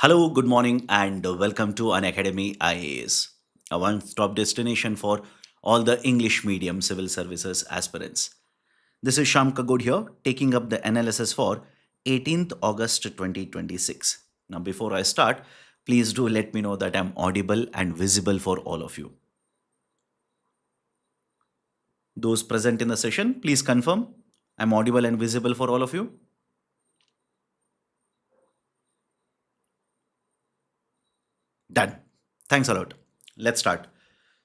Hello, good morning, and welcome to Unacademy IAS, a one-stop destination for all the English medium civil services aspirants. This is Shyam K here, taking up the analysis for 18th August 2026. Now, before I start, please do let me know that I'm audible and visible for all of you. Those present in the session, please confirm I'm audible and visible for all of you. Done. Thanks a lot. Let's start.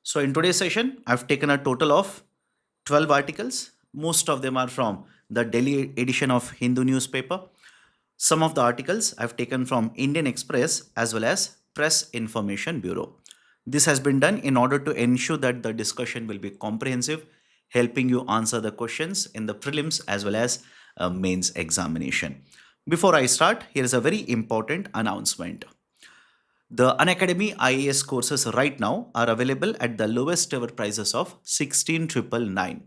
So, in today's session, I've taken a total of 12 articles. Most of them are from the daily edition of Hindu newspaper. Some of the articles I've taken from Indian Express as well as Press Information Bureau. This has been done in order to ensure that the discussion will be comprehensive, helping you answer the questions in the prelims as well as mains examination. Before I start, here is a very important announcement. The Unacademy IAS courses right now are available at the lowest ever prices of 16,999.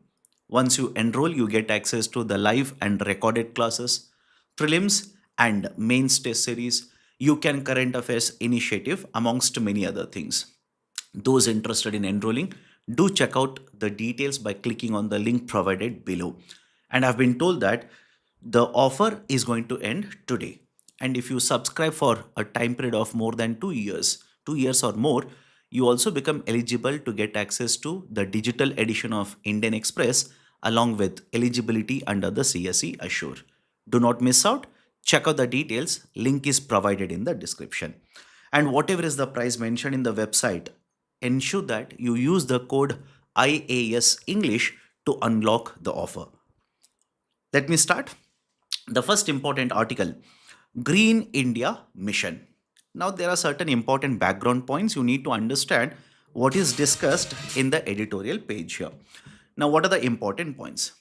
Once you enroll, you get access to the live and recorded classes, prelims and mains test series, UCAN current affairs initiative, amongst many other things. Those interested in enrolling, do check out the details by clicking on the link provided below. And I've been told that the offer is going to end today. And if you subscribe for a time period of more than 2 years or more, you also become eligible to get access to the digital edition of Indian Express along with eligibility under the CSE Assure. Do not miss out. Check out the details. Link is provided in the description. And whatever is the price mentioned in the website, ensure that you use the code IAS English to unlock the offer. Let me start. The first important article, Green India Mission. Now, there are certain important background points you need to understand what is discussed in the editorial page here. Now, what are the important points?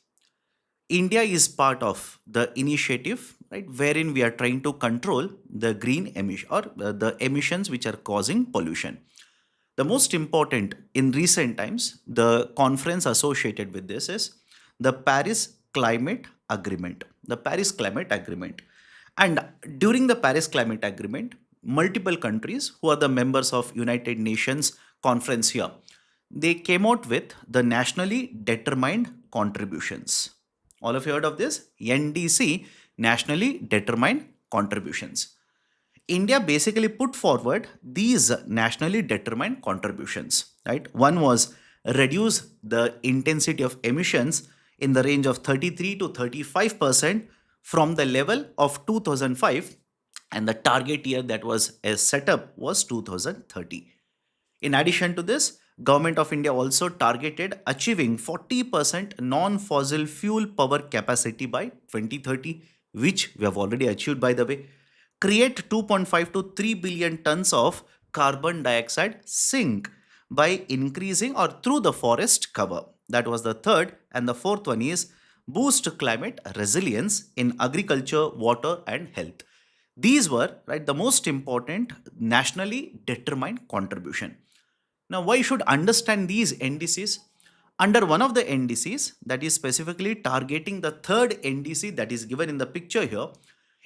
India is part of the initiative, right, wherein we are trying to control the green emission or the emissions which are causing pollution. The most important in recent times, the conference associated with this is the Paris Climate Agreement. The Paris Climate Agreement. And during the Paris Climate Agreement, multiple countries who are the members of United Nations conference here, they came out with the nationally determined contributions. All of you heard of this? NDC, nationally determined contributions. India basically put forward these nationally determined contributions, right? One was reduce the intensity of emissions in the range of 33 to 35% from the level of 2005, and the target year that was set up was 2030. In addition to this, Government of India also targeted achieving 40% non-fossil fuel power capacity by 2030, which we have already achieved by the way. Create 2.5 to 3 billion tons of carbon dioxide sink by increasing or through the forest cover. That was the third. And the fourth one is boost climate resilience in agriculture, water and health. These were, right, the most important nationally determined contribution. Now, why should understand these NDCs? Under one of the NDCs, that is specifically targeting the third NDC that is given in the picture here,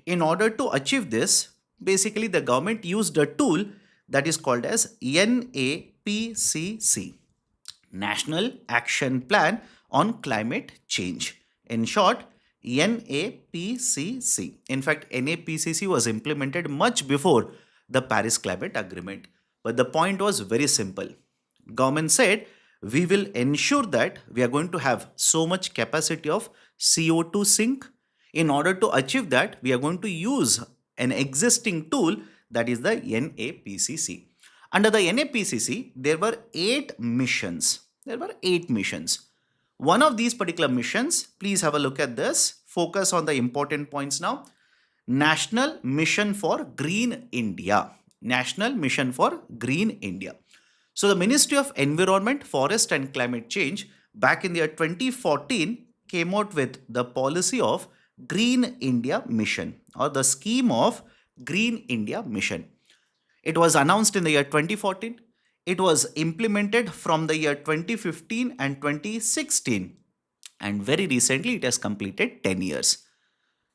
in order to achieve this, basically the government used a tool that is called as NAPCC, National Action Plan on Climate Change. In short, NAPCC. In fact, NAPCC was implemented much before the Paris Climate Agreement. But the point was very simple. Government said, we will ensure that we are going to have so much capacity of CO2 sink. In order to achieve that, we are going to use an existing tool that is the NAPCC. Under the NAPCC, there were 8 missions. One of these particular missions, please have a look at this. Focus on the important points now. National Mission for Green India. National Mission for Green India. So the Ministry of Environment, Forest and Climate Change back in the year 2014 came out with the policy of Green India Mission or the scheme of Green India Mission. It was announced in the year 2014. It was implemented from the year 2015 and 2016. And very recently, it has completed 10 years.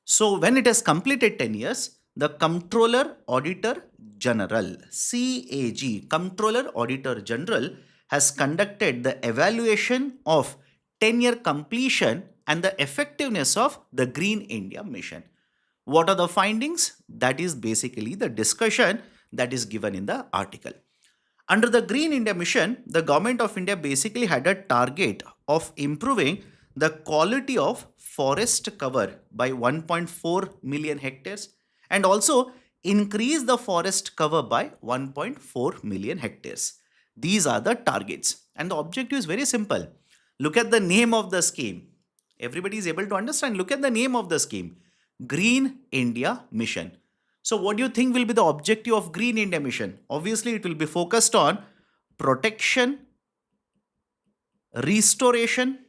So when it has completed 10 years, the Comptroller, Auditor, General, CAG, Comptroller Auditor General, has conducted the evaluation of 10-year completion and the effectiveness of the Green India Mission. What are the findings? That is basically the discussion that is given in the article. Under the Green India Mission, the Government of India basically had a target of improving the quality of forest cover by 1.4 million hectares and also increase the forest cover by 1.4 million hectares. These are the targets, and the objective is very simple. Look at the name of the scheme. Everybody is able to understand. Look at the name of the scheme, Green India Mission. So what do you think will be the objective of Green India Mission? Obviously, it will be focused on protection, restoration,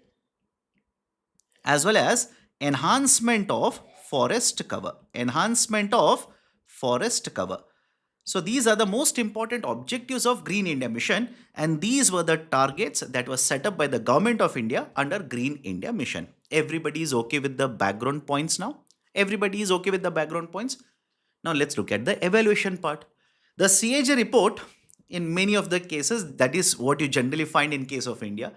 as well as enhancement of forest cover. Enhancement of forest cover. So these are the most important objectives of Green India Mission, and these were the targets that were set up by the Government of India under Green India Mission. Everybody is okay with the background points now? Everybody is okay with the background points? Now let's look at the evaluation part. The CAG report, in many of the cases, that is what you generally find in case of India.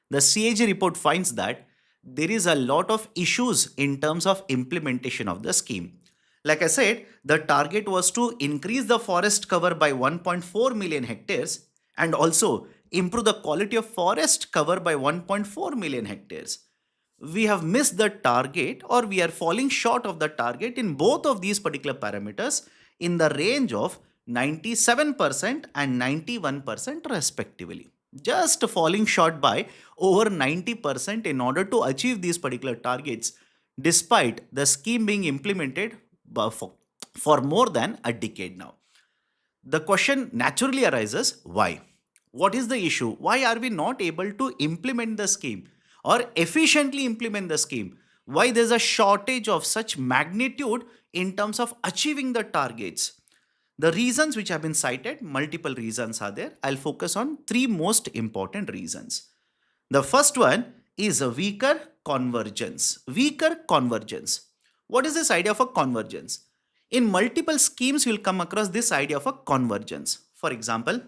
The CAG report finds that there is a lot of issues in terms of implementation of the scheme. Like I said, the target was to increase the forest cover by 1.4 million hectares and also improve the quality of forest cover by 1.4 million hectares. We have missed the target, or we are falling short of the target in both of these particular parameters in the range of 97% and 91% respectively. Just falling short by over 90% in order to achieve these particular targets, despite the scheme being implemented for more than a decade now. The question naturally arises, why? What is the issue? Why are we not able to implement the scheme or efficiently implement the scheme? Why there's a shortage of such magnitude in terms of achieving the targets? The reasons which have been cited, multiple reasons are there. I'll focus on three most important reasons. The first one is a weaker convergence. Weaker convergence. What is this idea of a convergence? In multiple schemes, you'll come across this idea of a convergence. For example,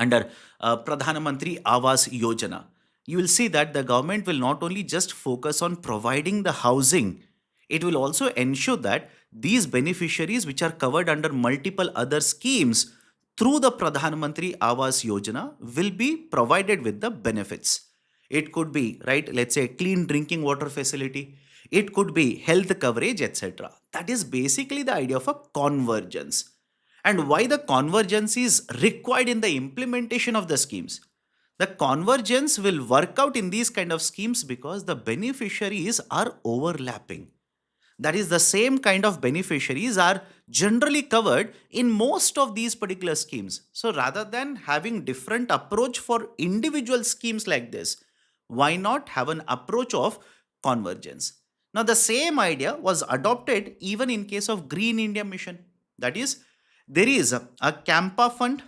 under Pradhan Mantri Awas Yojana, you will see that the government will not only just focus on providing the housing, it will also ensure that these beneficiaries which are covered under multiple other schemes through the Pradhan Mantri Awas Yojana will be provided with the benefits. It could be, right, let's say clean drinking water facility. It could be health coverage, etc. That is basically the idea of a convergence. And why the convergence is required in the implementation of the schemes? The convergence will work out in these kind of schemes because the beneficiaries are overlapping. That is, the same kind of beneficiaries are generally covered in most of these particular schemes. So rather than having different approach for individual schemes like this, why not have an approach of convergence? Now the same idea was adopted even in case of Green India Mission. That is, there is a Campa fund.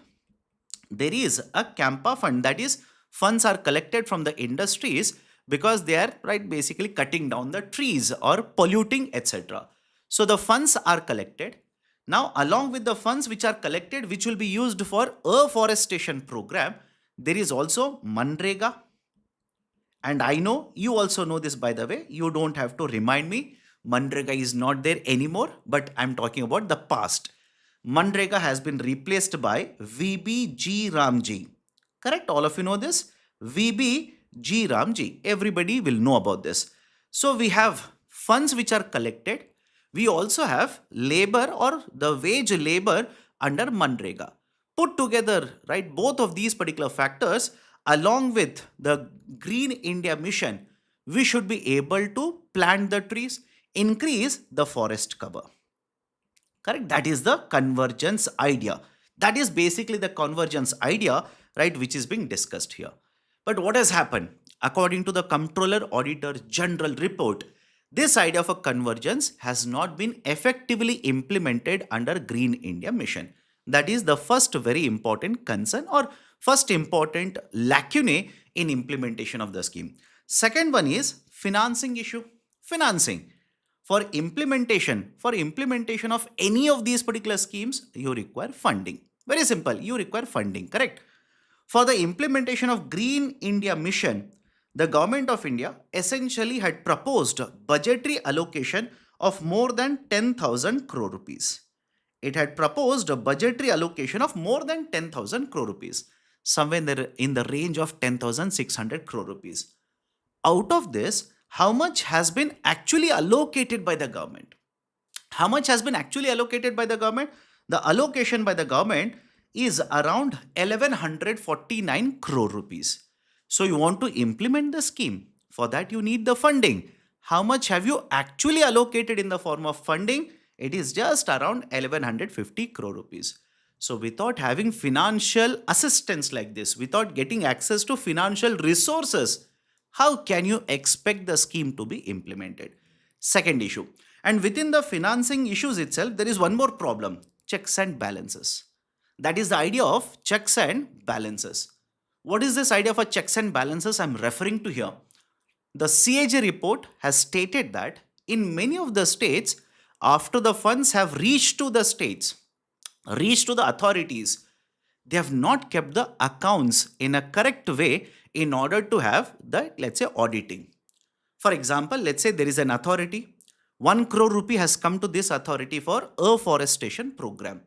There is a Campa fund, that is, funds are collected from the industries because they are, right, basically cutting down the trees or polluting, etc. So the funds are collected. Now along with the funds which are collected, which will be used for afforestation program, there is also Manrega. And I know you also know this, by the way. You don't have to remind me. Manrega is not there anymore, but I'm talking about the past. Manrega has been replaced by VBG Ramji. Correct? All of you know this? VBG Ramji. Everybody will know about this. So we have funds which are collected. We also have labor or the wage labor under Manrega. Put together, right, both of these particular factors along with the Green India Mission, we should be able to plant the trees, increase the forest cover. Correct? That is the convergence idea. That is basically the convergence idea, right, which is being discussed here. But what has happened? According to the Comptroller Auditor General report, this idea of a convergence has not been effectively implemented under Green India Mission. That is the first very important concern or first important lacunae in implementation of the scheme. Second one is financing issue. Financing. For implementation of any of these particular schemes, you require funding. Very simple, you require funding, correct? For the implementation of Green India Mission, the government of India essentially had proposed budgetary allocation of more than 10,000 crore rupees. It had proposed a budgetary allocation of more than 10,000 crore rupees, somewhere in the range of 10,600 crore rupees. Out of this, how much has been actually allocated by the government? How much has been actually allocated by the government? The allocation by the government is around 1149 crore rupees. So you want to implement the scheme. For that you need the funding. How much have you actually allocated in the form of funding? It is just around 1150 crore rupees. So without having financial assistance like this, without getting access to financial resources, how can you expect the scheme to be implemented? Second issue. And within the financing issues itself, there is one more problem: checks and balances. That is the idea of checks and balances. What is this idea of a checks and balances I'm referring to here? The CAG report has stated that in many of the states, after the funds have reached to the states, reached to the authorities, they have not kept the accounts in a correct way in order to have the, let's say, auditing. For example, let's say there is an authority, 1 crore rupee has come to this authority for afforestation program.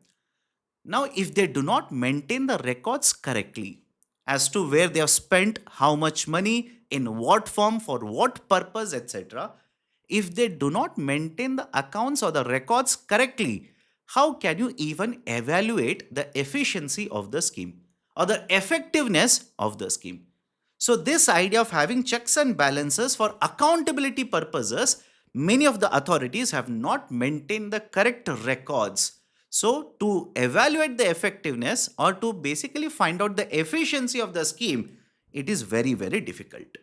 Now, if they do not maintain the records correctly as to where they have spent how much money, in what form, for what purpose, etc., if they do not maintain the accounts or the records correctly, how can you even evaluate the efficiency of the scheme or the effectiveness of the scheme? So this idea of having checks and balances for accountability purposes, many of the authorities have not maintained the correct records. So to evaluate the effectiveness or to basically find out the efficiency of the scheme, it is very, very difficult.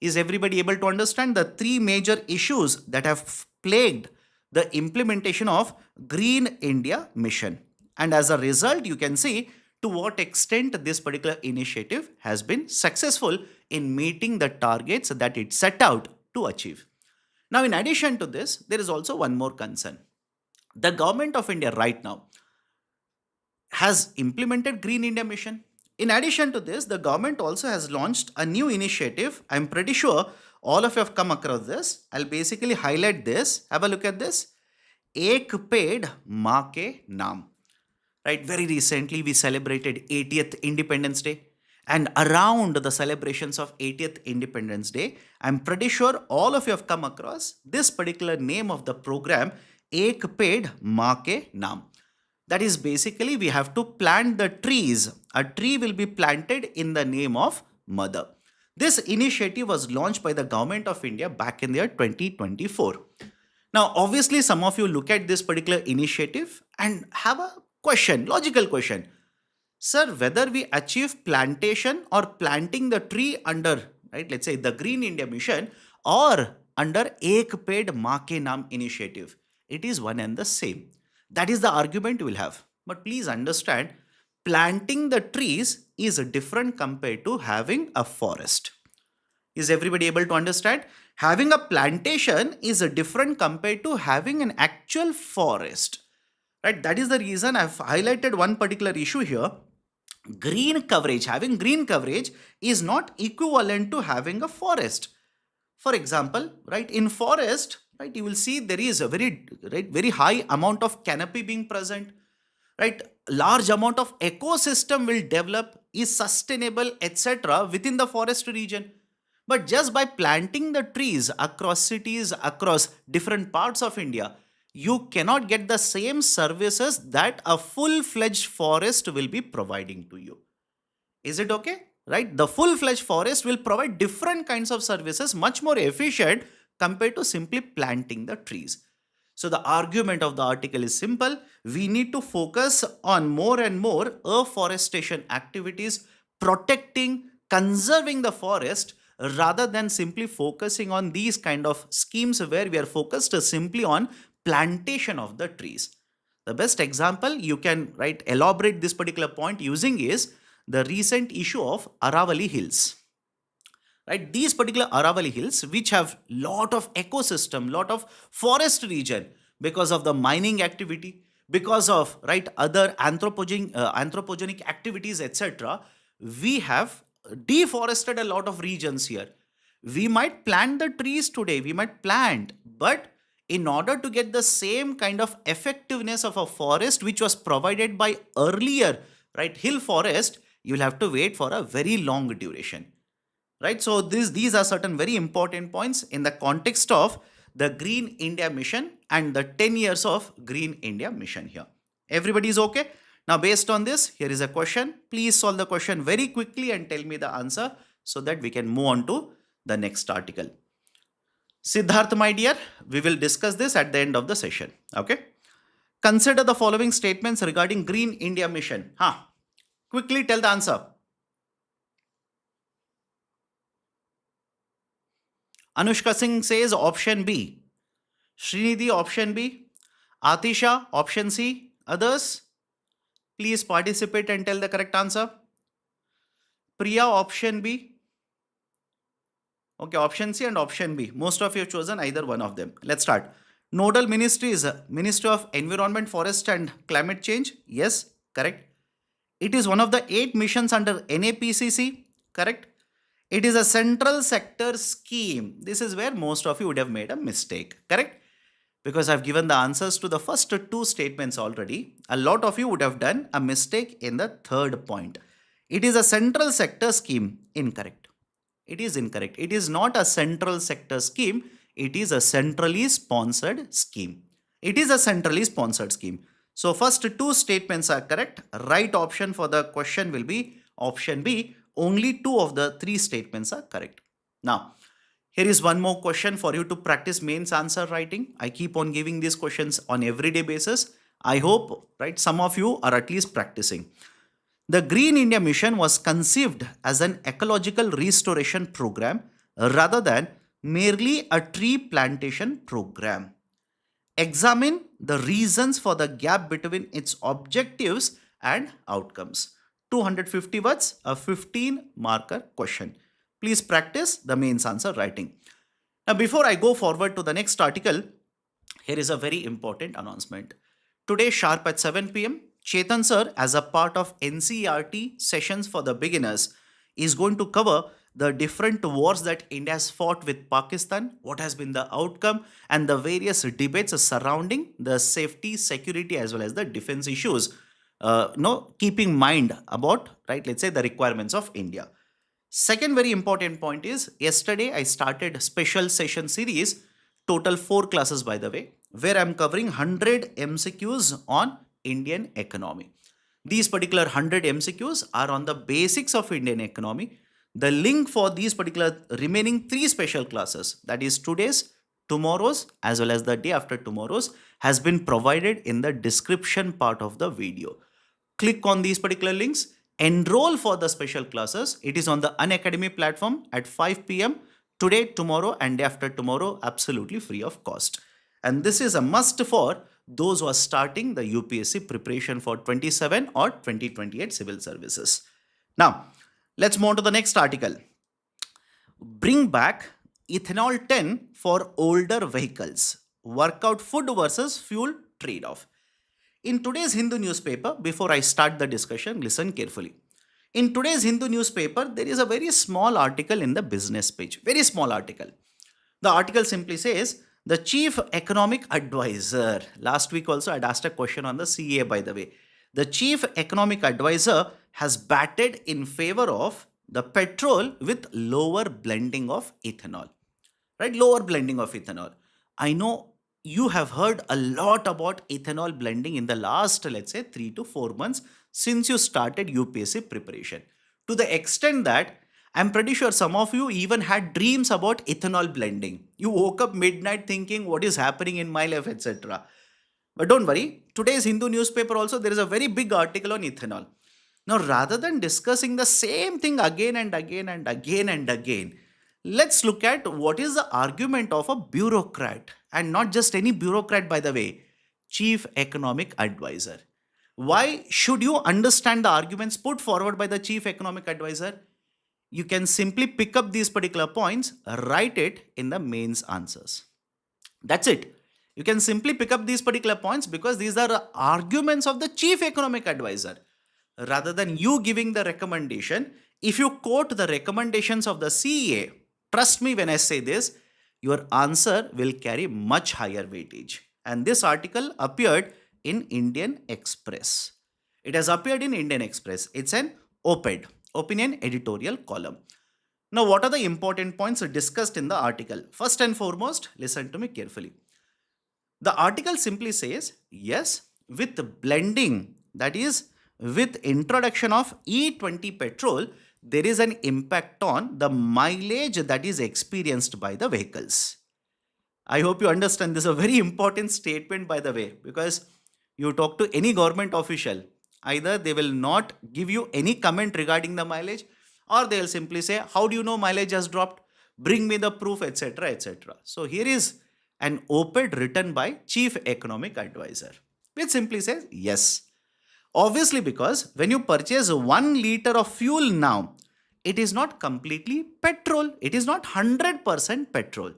Is everybody able to understand the three major issues that have plagued the implementation of Green India Mission? And as a result, you can see to what extent this particular initiative has been successful in meeting the targets that it set out to achieve. Now, in addition to this, there is also one more concern. The government of India right now has implemented Green India Mission. In addition to this, the government also has launched a new initiative. I'm pretty sure all of you have come across this. I'll basically highlight this. Have a look at this. Ek Ped Maa Ke Naam. Right, very recently we celebrated 80th Independence Day. And around the celebrations of 80th Independence Day, I'm pretty sure all of you have come across this particular name of the program, Ek Ped Maa Ke Naam. That is basically we have to plant the trees. A tree will be planted in the name of mother. This initiative was launched by the government of India back in the year 2024. Now, obviously, some of you look at this particular initiative and have a question, logical question. Sir, whether we achieve plantation or planting the tree under, right, let's say the Green India Mission or under Ek Ped Maa Ke Naam initiative, it is one and the same. That is the argument we will have. But please understand, planting the trees is different compared to having a forest. Is everybody able to understand? Having a plantation is different compared to having an actual forest. Right? That is the reason I've highlighted one particular issue here. Green coverage, having green coverage is not equivalent to having a forest. For example, right, in forest, right, you will see there is a very high amount of canopy being present, right? Large amount of ecosystem will develop, is sustainable, etc. within the forest region. But just by planting the trees across cities, across different parts of India, you cannot get the same services that a full-fledged forest will be providing to you. Is it okay? Right? The full-fledged forest will provide different kinds of services, much more efficient compared to simply planting the trees. So the argument of the article is simple. We need to focus on more and more afforestation activities, protecting, conserving the forest, rather than simply focusing on these kind of schemes where we are focused simply on plantation of the trees. The best example you can elaborate this particular point using is the recent issue of Aravali Hills. right? These particular Aravalli Hills, which have lot of ecosystem, lot of forest region because of the mining activity, because of right other anthropogenic activities, etc. We have deforested a lot of regions here. We might plant the trees today, we might plant, but in order to get the same kind of effectiveness of a forest which was provided by earlier right hill forest, you'll have to wait for a very long duration, right? So these are certain very important points in the context of the Green India Mission and the 10 years of Green India Mission here. Everybody is okay? Now, based on this, here is a question. Please solve the question very quickly and tell me the answer so that we can move on to the next article. Siddharth, my dear, we will discuss this at the end of the session. Okay? Consider the following statements regarding Green India Mission. Quickly tell the answer. Anushka Singh says option B. Srinidhi, option B. Atisha, option C. Others, please participate and tell the correct answer. Priya, option B. Okay, option C and option B. Most of you have chosen either one of them. Let's start. Nodal ministry is Ministry of Environment, Forest and Climate Change. Yes, correct. It is one of the 8 missions under NAPCC. Correct. It is a central sector scheme. This is where most of you would have made a mistake. Correct. Because I've given the answers to the first 2 statements already. A lot of you would have done a mistake in the third point. It is a central sector scheme. Incorrect. It is incorrect. It is not a central sector scheme. It is a centrally sponsored scheme. It is a centrally sponsored scheme. So first 2 statements are correct. Right option for the question will be option B. Only 2 of the 3 statements are correct. Now, here is one more question for you to practice mains answer writing. I keep on giving these questions on everyday basis. I hope, right, some of you are at least practicing. The Green India Mission was conceived as an ecological restoration program rather than merely a tree plantation program. Examine the reasons for the gap between its objectives and outcomes. 250 words, a 15 marker question. Please practice the mains answer writing. Now, before I go forward to the next article, here is a very important announcement. Today, sharp at 7 p.m., Chetan sir, as a part of NCERT sessions for the beginners, is going to cover the different wars that India has fought with Pakistan, what has been the outcome, and the various debates surrounding the safety, security, as well as the defense issues. Keeping mind about, right, let's say the requirements of India. Second very important point is, yesterday I started special session series, total 4 classes by the way, where I'm covering 100 MCQs on Indian economy. These particular 100 MCQs are on the basics of Indian economy. The link for these particular remaining 3 special classes, that is today's, tomorrow's, as well as the day after tomorrow's, has been provided in the description part of the video. Click on these particular links, enroll for the special classes. It is on the Unacademy platform at 5 p.m. today, tomorrow, and day after tomorrow, absolutely free of cost. And this is a must for those who are starting the UPSC preparation for 27 or 2028 civil services. Now, let's move on to the next article. Bring back ethanol 10 for older vehicles. Work out food versus fuel trade-off. In today's Hindu newspaper, before I start the discussion, listen carefully. In today's Hindu newspaper, there is a very small article in the business page. Very small article. The article simply says, the chief economic advisor. Last week also I had asked a question on the CA, by the way. The chief economic advisor has batted in favor of the petrol with lower blending of ethanol. Right? Lower blending of ethanol. I know you have heard a lot about ethanol blending in the last, let's say, 3 to 4 months since you started UPSC preparation. To the extent that I'm pretty sure some of you even had dreams about ethanol blending. You woke up midnight thinking what is happening in my life, etc. But don't worry, today's Hindu newspaper also, there is a very big article on ethanol. Now, rather than discussing the same thing again and again and again and again, let's look at what is the argument of a bureaucrat, and not just any bureaucrat, by the way, chief economic advisor. Why should you understand the arguments put forward by the chief economic advisor? you can simply pick up these particular points, write it in the mains answers. That's it. You can simply pick up these particular points because these are arguments of the chief economic advisor. Rather than you giving the recommendation, if you quote the recommendations of the CEA, trust me when I say this, your answer will carry much higher weightage. And this article appeared in Indian Express. It has appeared in Indian Express. It's an op-ed, opinion editorial column. Now, what are the important points discussed in the article? First and foremost, listen to me carefully. The article simply says, yes, with blending, that is, with introduction of E20 petrol, there is an impact on the mileage that is experienced by the vehicles. I hope you understand this is a very important statement, by the way, because you talk to any government official, either they will not give you any comment regarding the mileage, or they will simply say, how do you know mileage has dropped? Bring me the proof, etc., etc. So here is an op-ed written by Chief Economic Advisor, which simply says yes. Obviously, because when you purchase 1 liter of fuel now, it is not completely petrol. It is not 100% petrol.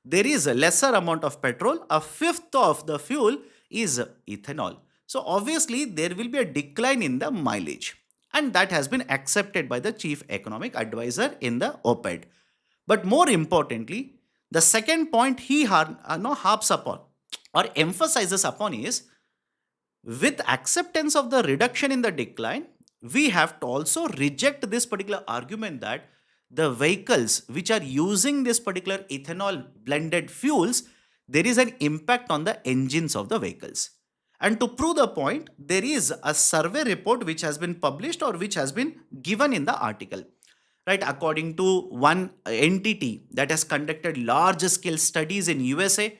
There is a lesser amount of petrol. A fifth of the fuel is ethanol. So obviously, there will be a decline in the mileage. And that has been accepted by the Chief Economic Advisor in the op-ed. But more importantly, the second point he harps upon or emphasizes upon is, with acceptance of the reduction in the decline, we have to also reject this particular argument that the vehicles which are using this particular ethanol blended fuels, there is an impact on the engines of the vehicles. And to prove the point, there is a survey report which has been published or which has been given in the article. Right, according to one entity that has conducted large scale studies in USA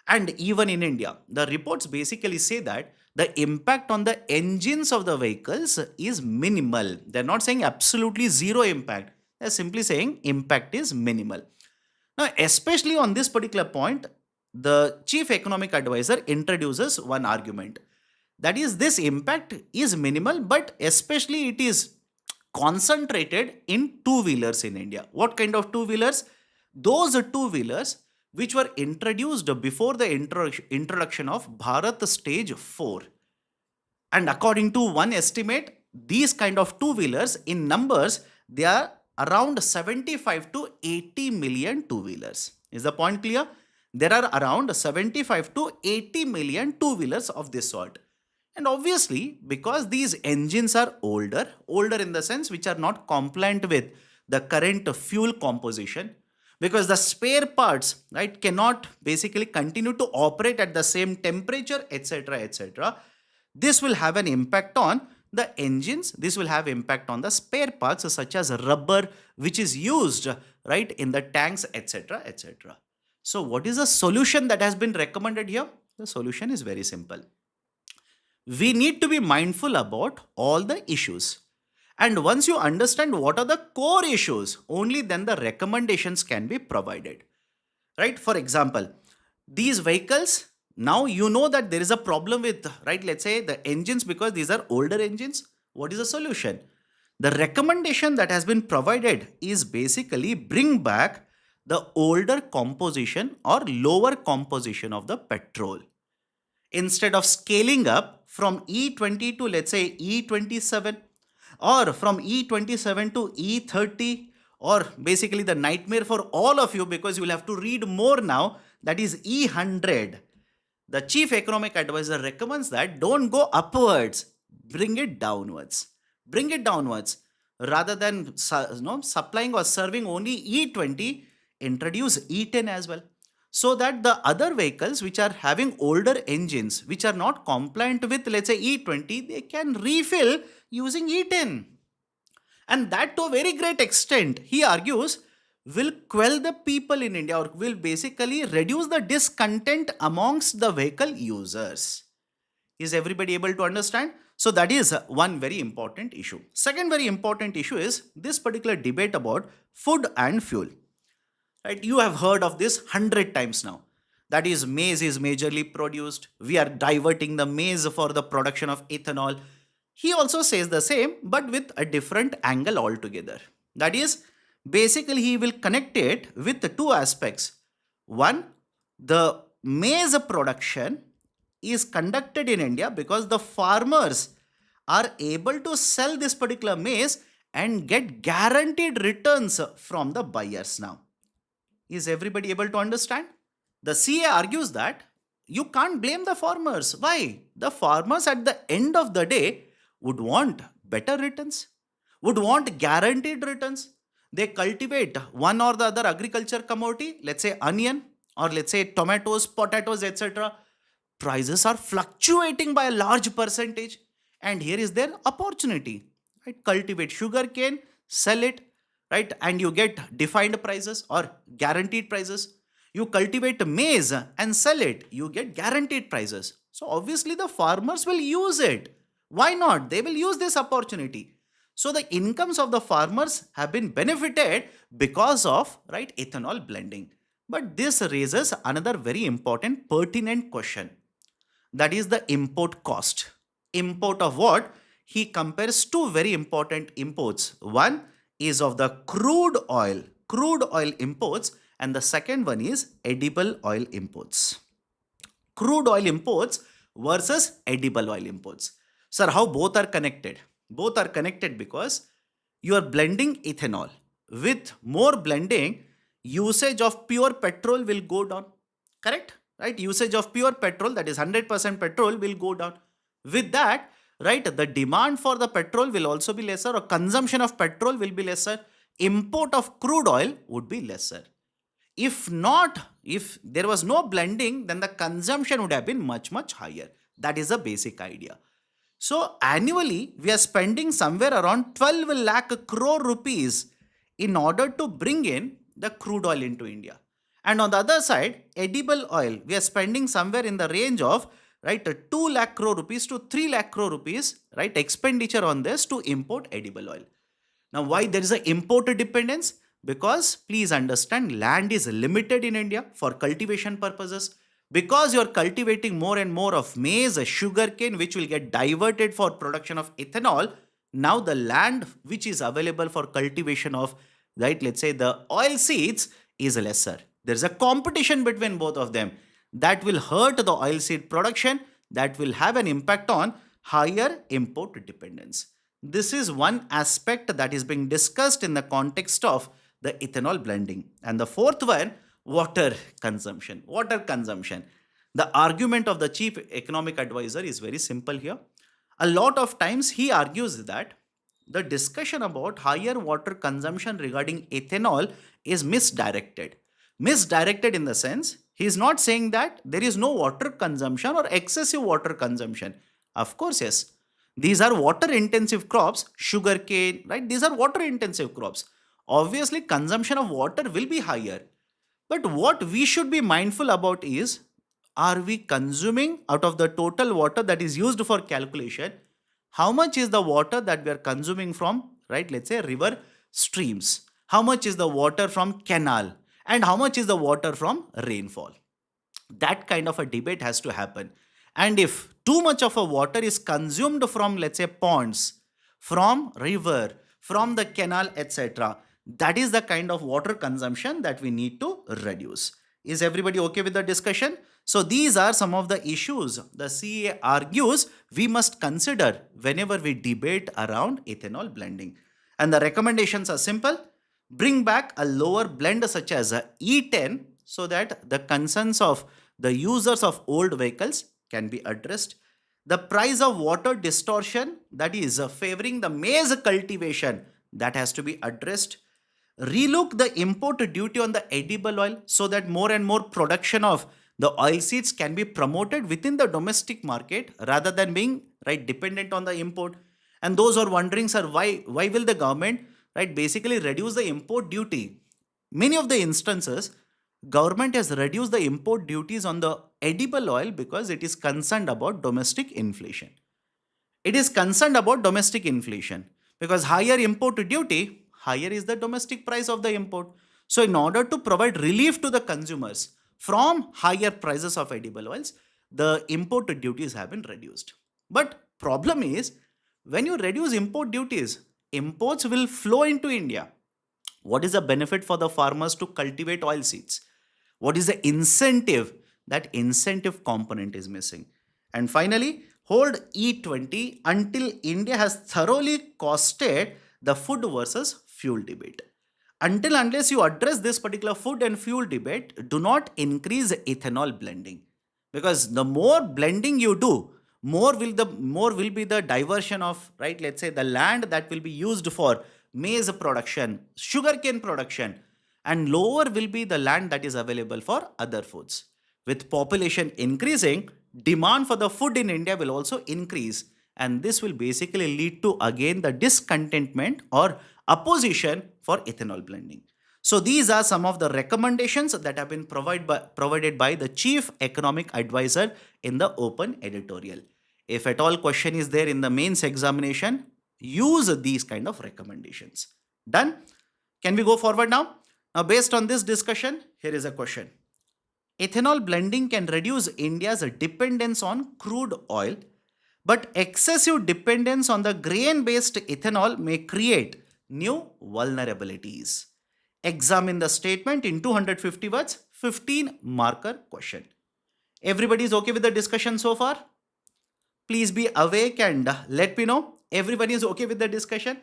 and even in India, the reports basically say that the impact on the engines of the vehicles is minimal. They're not saying absolutely zero impact. They're simply saying impact is minimal. Now, especially on this particular point, the Chief Economic Advisor introduces one argument. That is, this impact is minimal, but especially it is concentrated in two-wheelers in India. What kind of two-wheelers? Those two-wheelers which were introduced before the introduction of Bharat Stage 4. And according to one estimate, these kind of two-wheelers in numbers, they are around 75 to 80 million two-wheelers. Is the point clear? There are around 75 to 80 million two-wheelers of this sort. And obviously, because these engines are older in the sense which are not compliant with the current fuel composition, because the spare parts, right, cannot basically continue to operate at the same temperature, etc., etc. This will have an impact on the engines. This will have impact on the spare parts such as rubber, which is used, right, in the tanks, etc., etc. So what is the solution that has been recommended here? The solution is very simple. We need to be mindful about all the issues. And once you understand what are the core issues, only then the recommendations can be provided. Right? For example, these vehicles, now you know that there is a problem with, right, let's say the engines, because these are older engines. What is the solution? The recommendation that has been provided is basically bring back the older composition or lower composition of the petrol. Instead of scaling up from E20 to, let's say, E27, or from E27 to E30, or basically the nightmare for all of you because you will have to read more now, that is E100. The Chief Economic Advisor recommends that don't go upwards, bring it downwards. Bring it downwards. Rather than supplying or serving only E20, introduce E10 as well. So that the other vehicles which are having older engines, which are not compliant with, let's say, E20, they can refill using E10. And that to a very great extent, he argues, will quell the people in India, or will basically reduce the discontent amongst the vehicle users. Is everybody able to understand? So that is one very important issue. Second very important issue is this particular debate about food and fuel. Right? You have heard of this 100 times now. That is, maize is majorly produced. We are diverting the maize for the production of ethanol. He also says the same, but with a different angle altogether. That is, basically he will connect it with the two aspects. One, the maize production is conducted in India because the farmers are able to sell this particular maize and get guaranteed returns from the buyers now. Is everybody able to understand? The CA argues that you can't blame the farmers. Why? The farmers at the end of the day would want better returns, would want guaranteed returns. They cultivate one or the other agriculture commodity, let's say onion or let's say tomatoes, potatoes, etc. Prices are fluctuating by a large percentage, and here is their opportunity. Right? Cultivate sugarcane, sell it, right, and you get defined prices or guaranteed prices. You cultivate maize and sell it, you get guaranteed prices. So obviously the farmers will use it. Why not? They will use this opportunity. So the incomes of the farmers have been benefited because of, right, ethanol blending. But this raises another very important pertinent question, that is the import cost. Import of what? He compares two very important imports. One is of the crude oil imports, and the second one is edible oil imports. Crude oil imports versus edible oil imports. Sir, how both are connected? Both are connected because you are blending ethanol. With more blending, usage of pure petrol will go down. Correct? Right? Usage of pure petrol, that is 100% petrol, will go down. With that, right, the demand for the petrol will also be lesser, or consumption of petrol will be lesser. Import of crude oil would be lesser. If not, if there was no blending, then the consumption would have been much, much higher. That is the basic idea. So annually, we are spending somewhere around 12 lakh crore rupees in order to bring in the crude oil into India. And on the other side, edible oil, we are spending somewhere in the range of, right, 2 lakh crore rupees to 3 lakh crore rupees, right, expenditure on this to import edible oil. Now, why there is an import dependence? Because please understand, land is limited in India for cultivation purposes. Because you are cultivating more and more of maize, sugarcane, which will get diverted for production of ethanol, now the land which is available for cultivation of, right, let's say the oil seeds is lesser. There's a competition between both of them that will hurt the oil seed production, that will have an impact on higher import dependence. This is one aspect that is being discussed in the context of the ethanol blending. And the fourth one, water consumption. Water consumption. The argument of the chief economic advisor is very simple here. A lot of times he argues that the discussion about higher water consumption regarding ethanol is misdirected. Misdirected in the sense, he is not saying that there is no water consumption or excessive water consumption. Of course, yes. These are water intensive crops, sugarcane, right? These are water intensive crops. Obviously, consumption of water will be higher. But what we should be mindful about is, are we consuming out of the total water that is used for calculation? How much is the water that we are consuming from, right, let's say river streams? How much is the water from canal? And how much is the water from rainfall? That kind of a debate has to happen. And if too much of a water is consumed from, let's say, ponds, from river, from the canal, etc., that is the kind of water consumption that we need to reduce. Is everybody okay with the discussion? So these are some of the issues the CA argues we must consider whenever we debate around ethanol blending. And the recommendations are simple. Bring back a lower blend such as E10 so that the concerns of the users of old vehicles can be addressed. The price of water distortion, that is favoring the maize cultivation, that has to be addressed. Relook the import duty on the edible oil so that more and more production of the oil seeds can be promoted within the domestic market rather than being, right, dependent on the import. And those who are wondering, sir, why will the government, right, basically reduce the import duty? Many of the instances, government has reduced the import duties on the edible oil because it is concerned about domestic inflation. It is concerned about domestic inflation because higher import duty, higher is the domestic price of the import. So in order to provide relief to the consumers from higher prices of edible oils, the import duties have been reduced. But problem is, when you reduce import duties, imports will flow into India. What is the benefit for the farmers to cultivate oil seeds? What is the incentive? That incentive component is missing. And finally, hold E20 until India has thoroughly costed the food versus fuel debate. Until unless you address this particular food and fuel debate, do not increase ethanol blending. Because the more blending you do, more will be the diversion of, right, let's say the land that will be used for maize production, sugarcane production, and lower will be the land that is available for other foods. With population increasing, demand for the food in India will also increase, and this will basically lead to again the discontentment or opposition for ethanol blending. So these are some of the recommendations that have been provided by the chief economic advisor in the open editorial. If at all question is there in the mains examination, use these kind of recommendations. Done? Can we go forward now? Now, based on this discussion, here is a question. Ethanol blending can reduce India's dependence on crude oil, but excessive dependence on the grain-based ethanol may create new vulnerabilities. Examine the statement in 250 words, 15 marker question. Everybody is okay with the discussion so far? Please be awake and let me know. Everybody is okay with the discussion?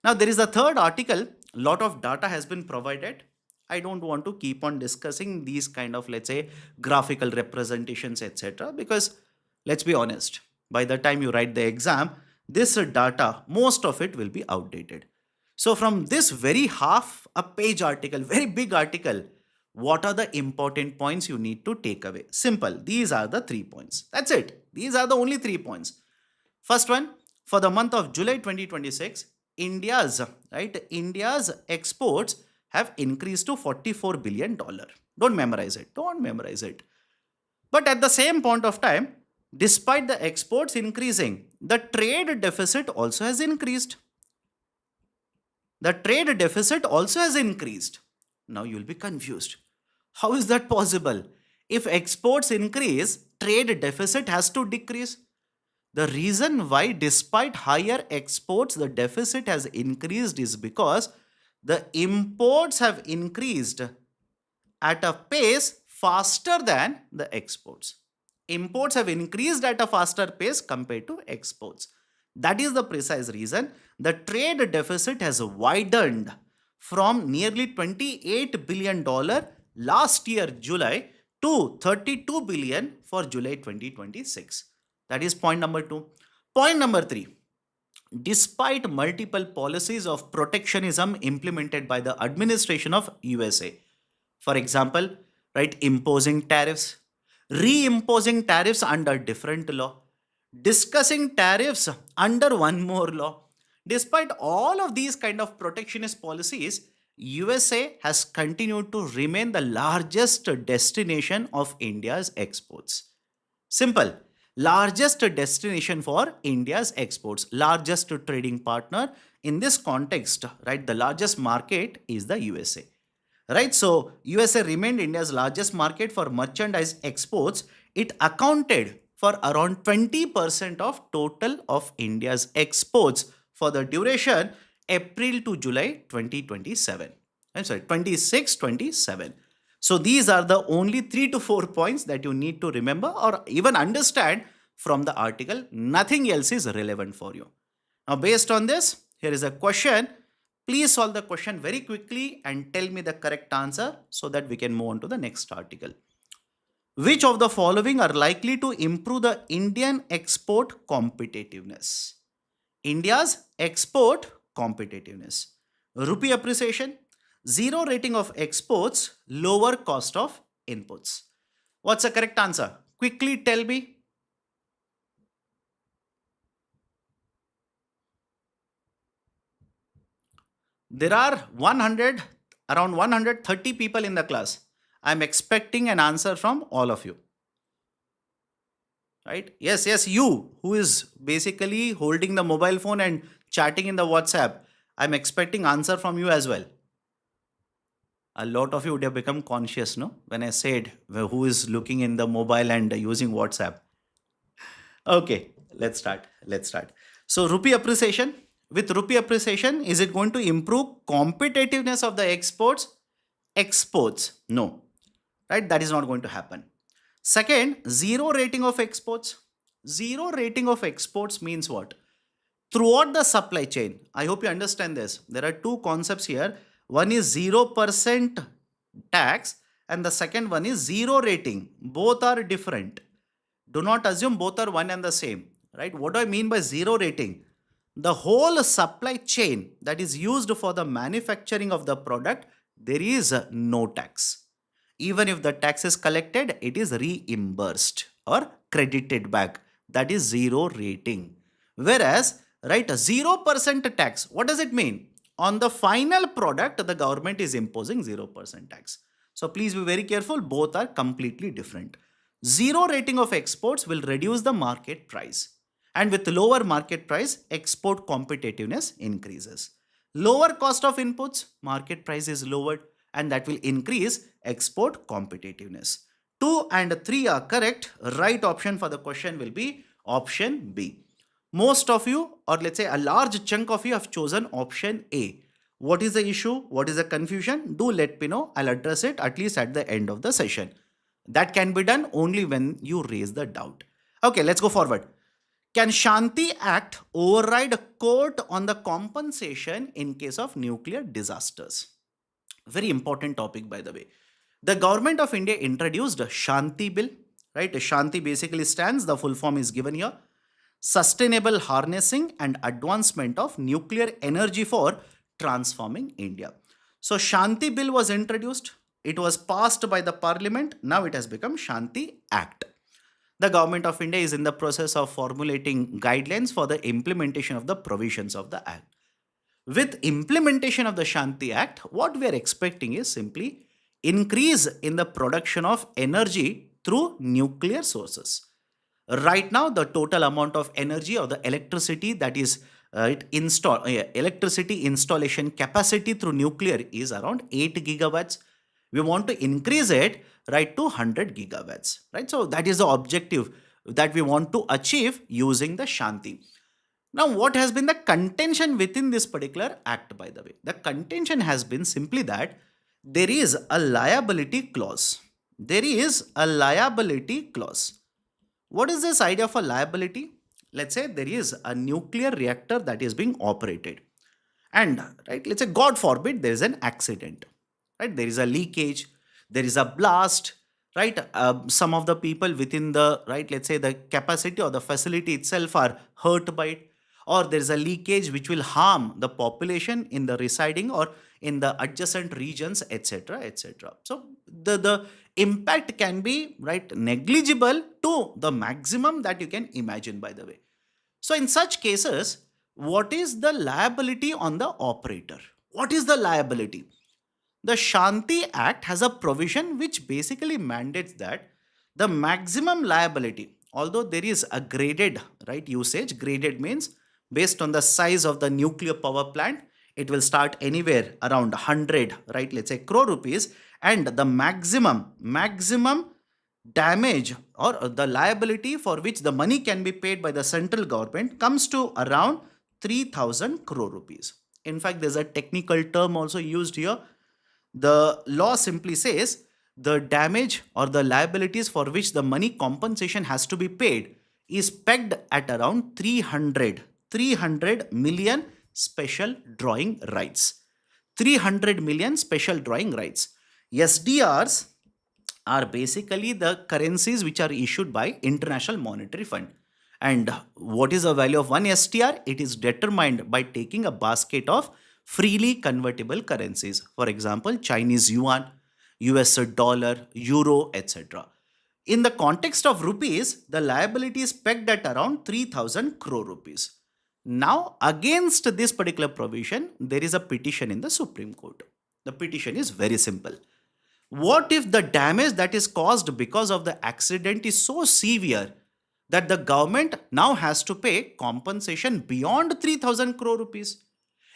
Now, there is a third article. Lot of data has been provided. I don't want to keep on discussing these kind of, let's say, graphical representations, etc. Because let's be honest, by the time you write the exam, this data, most of it will be outdated. So from this very half a page article, very big article, what are the important points you need to take away? Simple. These are the 3 points. That's it. These are the only 3 points. First one, for the month of July 2026, India's exports have increased to $44 billion. Don't memorize it. Don't memorize it. But at the same point of time, despite the exports increasing, the trade deficit also has increased. The trade deficit also has increased. Now you will be confused. How is that possible? If exports increase, trade deficit has to decrease. The reason why despite higher exports, the deficit has increased is because the imports have increased at a pace faster than the exports. Imports have increased at a faster pace compared to exports. That is the precise reason the trade deficit has widened from nearly $28 billion last year, July, to $32 billion for July 2026. That is point number 2. Point number 3. Despite multiple policies of protectionism implemented by the administration of USA, for example, right, imposing tariffs, reimposing tariffs under different law, discussing tariffs under one more law. Despite all of these kind of protectionist policies, USA has continued to remain the largest destination of India's exports. Simple. Largest destination for India's exports, largest trading partner in this context, right? The largest market is the USA, right? So USA remained India's largest market for merchandise exports. It accounted for around 20% of total of India's exports for the duration April to July 2027. I'm sorry, 26-27. So these are the only 3 to 4 points that you need to remember or even understand from the article. Nothing else is relevant for you. Now, based on this, here is a question. Please solve the question very quickly and tell me the correct answer so that we can move on to the next article. Which of the following are likely to improve the Indian export competitiveness? India's export competitiveness. Rupee appreciation, zero rating of exports, lower cost of inputs. What's the correct answer? Quickly tell me. There are around 130 people in the class. I'm expecting an answer from all of you. Right? Yes, you who is basically holding the mobile phone and chatting in the WhatsApp. I'm expecting answer from you as well. A lot of you would have become conscious, no? When I said who is looking in the mobile and using WhatsApp. Okay, let's start. So rupee appreciation. With rupee appreciation, is it going to improve competitiveness of the exports? Exports, no, right? That is not going to happen. Second, zero rating of exports. Zero rating of exports means what? Throughout the supply chain, I hope you understand this. There are two concepts here. One is 0% tax, and the second one is zero rating. Both are different. Do not assume both are one and the same, right? What do I mean by zero rating? The whole supply chain that is used for the manufacturing of the product, there is no tax. Even if the tax is collected, it is reimbursed or credited back. That is zero rating. Whereas, right, 0% tax, what does it mean? On the final product, the government is imposing 0% tax. So please be very careful, both are completely different. Zero rating of exports will reduce the market price. And with lower market price, export competitiveness increases. Lower cost of inputs, market price is lowered, and that will increase export competitiveness. 2 and 3 are correct. Right option for the question will be option B. Most of you, or let's say a large chunk of you, have chosen option A. What is the issue? What is the confusion? Do let me know. I'll address it at least at the end of the session. That can be done only when you raise the doubt. Okay, let's go forward. Can SHANTI Act override a court on the compensation in case of nuclear disasters? Very important topic, by the way. The government of India introduced SHANTI bill, right? SHANTI basically stands, the full form is given here. Sustainable harnessing and advancement of nuclear energy for transforming India. So SHANTI bill was introduced. It was passed by the parliament. Now it has become SHANTI Act. The government of India is in the process of formulating guidelines for the implementation of the provisions of the Act. With implementation of the SHANTI Act, what we are expecting is simply increase in the production of energy through nuclear sources. Right now, the total amount of energy or the electricity that is electricity installation capacity through nuclear is around 8 gigawatts. We want to increase it right to 100 gigawatts, right? So that is the objective that we want to achieve using the SHANTI. Now, what has been the contention within this particular act, by the way? The contention has been simply that there is a liability clause. There is a liability clause. What is this idea of a liability? Let's say there is a nuclear reactor that is being operated. And, right, let's say, God forbid, there is an accident. Right? There is a leakage, there is a blast, right? Some of the people within the, right, let's say the capacity or the facility itself are hurt by it, or there is a leakage which will harm the population in the residing or in the adjacent regions, etc., etc. So the impact can be, right, negligible to the maximum that you can imagine, by the way. So in such cases, what is the liability on the operator? What is the liability? The SHANTI Act has a provision which basically mandates that the maximum liability, although there is a graded, right, usage, graded means based on the size of the nuclear power plant, it will start anywhere around 100, right, let's say crore rupees, and the maximum damage or the liability for which the money can be paid by the central government comes to around 3000 crore rupees. In fact, there's a technical term also used here. The law simply says the damage or the liabilities for which the money compensation has to be paid is pegged at around 300 million special drawing rights. 300 million special drawing rights. SDRs are basically the currencies which are issued by International Monetary Fund. And what is the value of one STR? It is determined by taking a basket of freely convertible currencies. For example, Chinese yuan, US dollar, euro, etc. In the context of rupees, the liability is pegged at around 3000 crore rupees. Now, against this particular provision, there is a petition in the Supreme Court. The petition is very simple. What if the damage that is caused because of the accident is so severe that the government now has to pay compensation beyond 3000 crore rupees?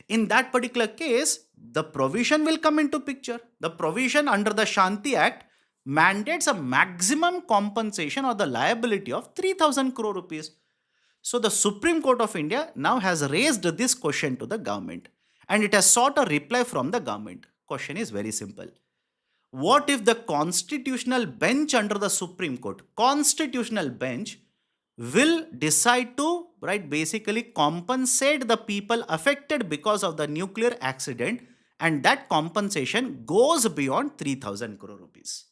In that particular case, the provision will come into picture. The provision under the SHANTI Act mandates a maximum compensation or the liability of 3000 crore rupees. So the Supreme Court of India now has raised this question to the government and it has sought a reply from the government. Question is very simple. What if the constitutional bench under the Supreme Court, constitutional bench, will decide to, right, basically compensate the people affected because of the nuclear accident, and that compensation goes beyond 3,000 crore rupees?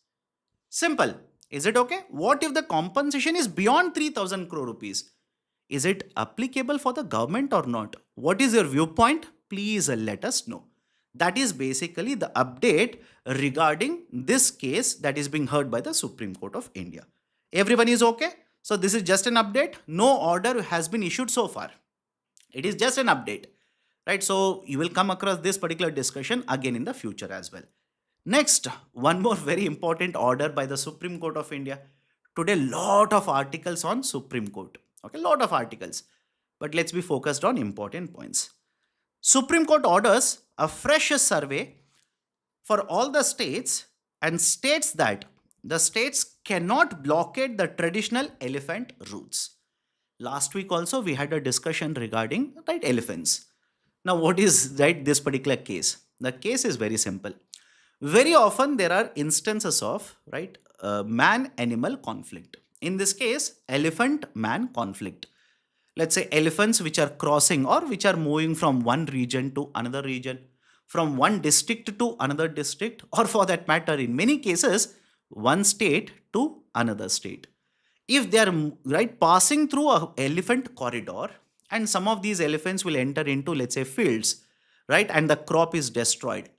Simple. Is it okay? What if the compensation is beyond 3,000 crore rupees? Is it applicable for the government or not? What is your viewpoint? Please let us know. That is basically the update regarding this case that is being heard by the Supreme Court of India. Everyone is okay? So this is just an update. No order has been issued so far. It is just an update, right? So you will come across this particular discussion again in the future as well. Next, one more very important order by the Supreme Court of India. Today, lot of articles on Supreme Court. Okay, lot of articles. But let's be focused on important points. Supreme Court orders a fresh survey for all the states and states that the states cannot blockade the traditional elephant routes. Last week also we had a discussion regarding, right, elephants. Now what is, right, this particular case? The case is very simple. Very often there are instances of, right, man-animal conflict. In this case, elephant-man conflict. Let's say elephants which are crossing or which are moving from one region to another region, from one district to another district, or for that matter, in many cases, one state to another state. If they are, right, passing through an elephant corridor and some of these elephants will enter into, let's say, fields, right, and the crop is destroyed,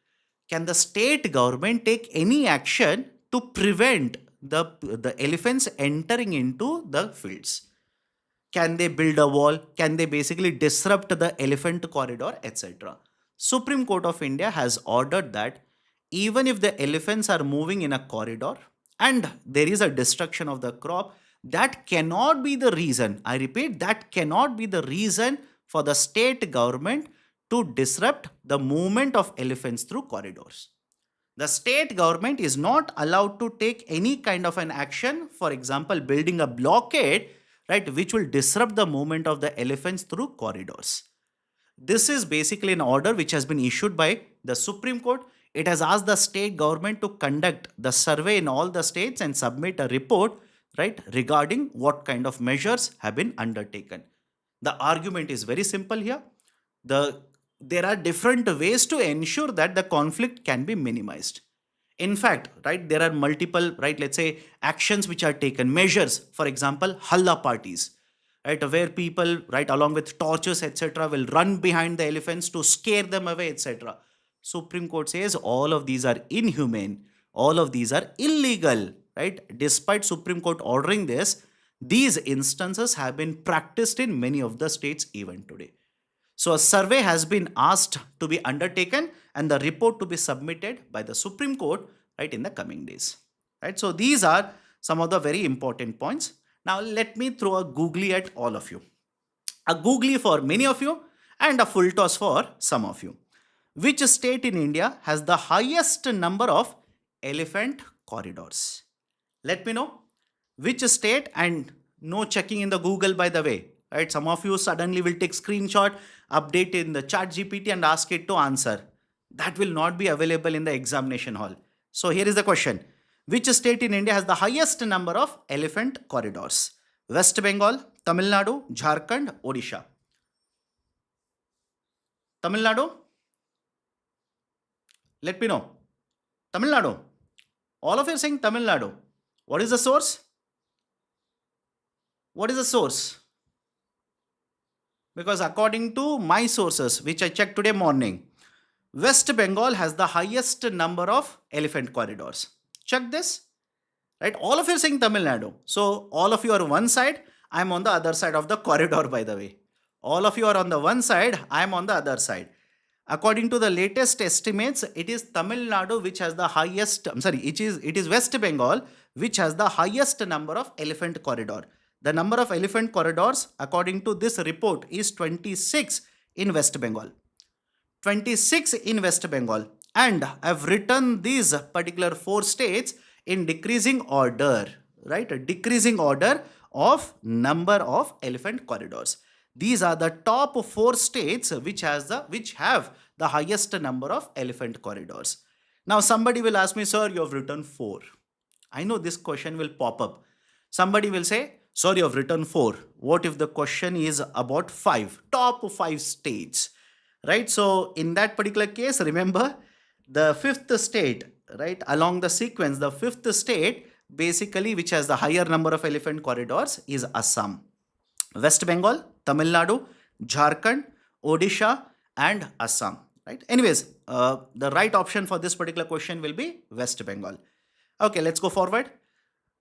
can the state government take any action to prevent the elephants entering into the fields? Can they build a wall? Can they basically disrupt the elephant corridor, etc.? Supreme Court of India has ordered that even if the elephants are moving in a corridor and there is a destruction of the crop, that cannot be the reason. I repeat, that cannot be the reason for the state government to disrupt the movement of elephants through corridors. The state government is not allowed to take any kind of an action, for example, building a blockade, right, which will disrupt the movement of the elephants through corridors. This is basically an order which has been issued by the Supreme Court. It has asked the state government to conduct the survey in all the states and submit a report, right, regarding what kind of measures have been undertaken. The argument is very simple here. There are different ways to ensure that the conflict can be minimized. In fact, right, there are multiple, right, let's say, actions which are taken, measures, for example, halla parties, right, where people, right, along with torches, etc., will run behind the elephants to scare them away, etc. Supreme Court says all of these are inhumane, all of these are illegal, right? Despite Supreme Court ordering this, these instances have been practiced in many of the states even today. So a survey has been asked to be undertaken and the report to be submitted by the Supreme Court, right, in the coming days. Right? So these are some of the very important points. Now let me throw a googly at all of you. A googly for many of you and a full toss for some of you. Which state in India has the highest number of elephant corridors? Let me know. Which state, and no checking in the Google, by the way. Right? Some of you suddenly will take screenshot, update in the chat GPT and ask it to answer. That will not be available in the examination hall. So here is the question. Which state in India has the highest number of elephant corridors? West Bengal, Tamil Nadu, Jharkhand, Odisha. Tamil Nadu? Let me know. Tamil Nadu. All of you are saying Tamil Nadu. What is the source? What is the source? Because according to my sources, which I checked today morning, West Bengal has the highest number of elephant corridors. Check this. Right? All of you are saying Tamil Nadu. So all of you are one side. I am on the other side of the corridor, by the way. All of you are on the one side. I am on the other side. According to the latest estimates, it is Tamil Nadu which has the highest, it is West Bengal which has the highest number of elephant corridor. The number of elephant corridors according to this report is 26 in West Bengal. 26 in West Bengal. And I've written these particular 4 states in decreasing order, right? A decreasing order of number of elephant corridors. These are the top 4 states which have the highest number of elephant corridors. Now somebody will ask me, sir, you have written 4. I know this question will pop up. Somebody will say, sir, you have written 4. What if the question is about 5? Top 5 states, right? So in that particular case, remember the 5th state, right? Along the sequence, the 5th state basically which has the higher number of elephant corridors is Assam. West Bengal, Tamil Nadu, Jharkhand, Odisha and Assam, right? Anyways, the right option for this particular question will be West Bengal. Okay, let's go forward.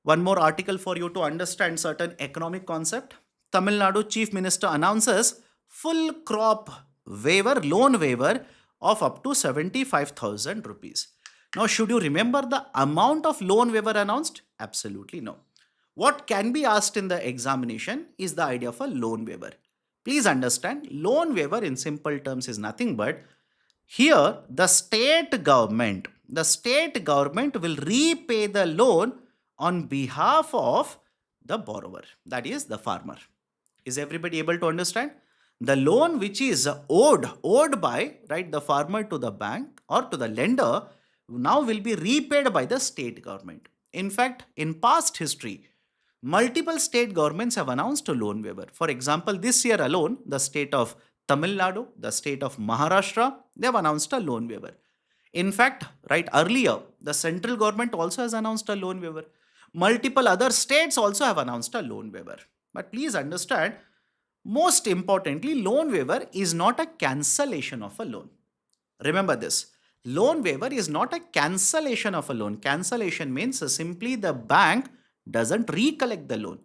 One more article for you to understand certain economic concept. Tamil Nadu Chief Minister announces full crop waiver, loan waiver of up to 75,000 rupees. Now, should you remember the amount of loan waiver announced? Absolutely no. What can be asked in the examination is the idea of a loan waiver. Please understand, loan waiver in simple terms is nothing but here the state government will repay the loan on behalf of the borrower, that is the farmer. Is everybody able to understand? The loan which is owed by, right, the farmer to the bank or to the lender now will be repaid by the state government. In fact, in past history, multiple state governments have announced a loan waiver. For example, this year alone, the state of Tamil Nadu, the state of Maharashtra, they have announced a loan waiver. In fact, right earlier, the central government also has announced a loan waiver. Multiple other states also have announced a loan waiver. But please understand, most importantly, loan waiver is not a cancellation of a loan. Remember this. Loan waiver is not a cancellation of a loan. Cancellation means simply the bank doesn't recollect the loan.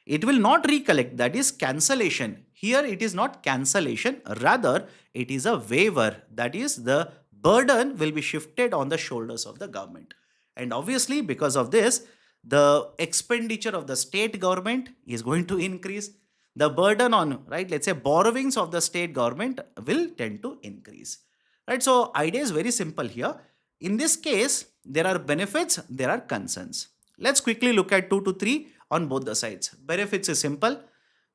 It will not recollect, that is cancellation. Here it is not cancellation, rather it is a waiver, that is the burden will be shifted on the shoulders of the government. And obviously because of this, the expenditure of the state government is going to increase. The burden on, right, let's say borrowings of the state government will tend to increase. Right, so idea is very simple here. In this case, there are benefits, there are concerns. Let's quickly look at 2 to 3 on both the sides. Benefits is simple.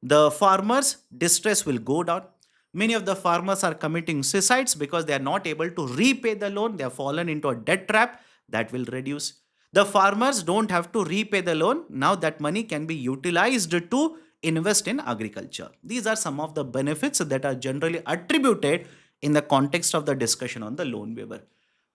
The farmers' distress will go down. Many of the farmers are committing suicides because they are not able to repay the loan. They have fallen into a debt trap. That will reduce. The farmers don't have to repay the loan. Now that money can be utilized to invest in agriculture. These are some of the benefits that are generally attributed in the context of the discussion on the loan waiver.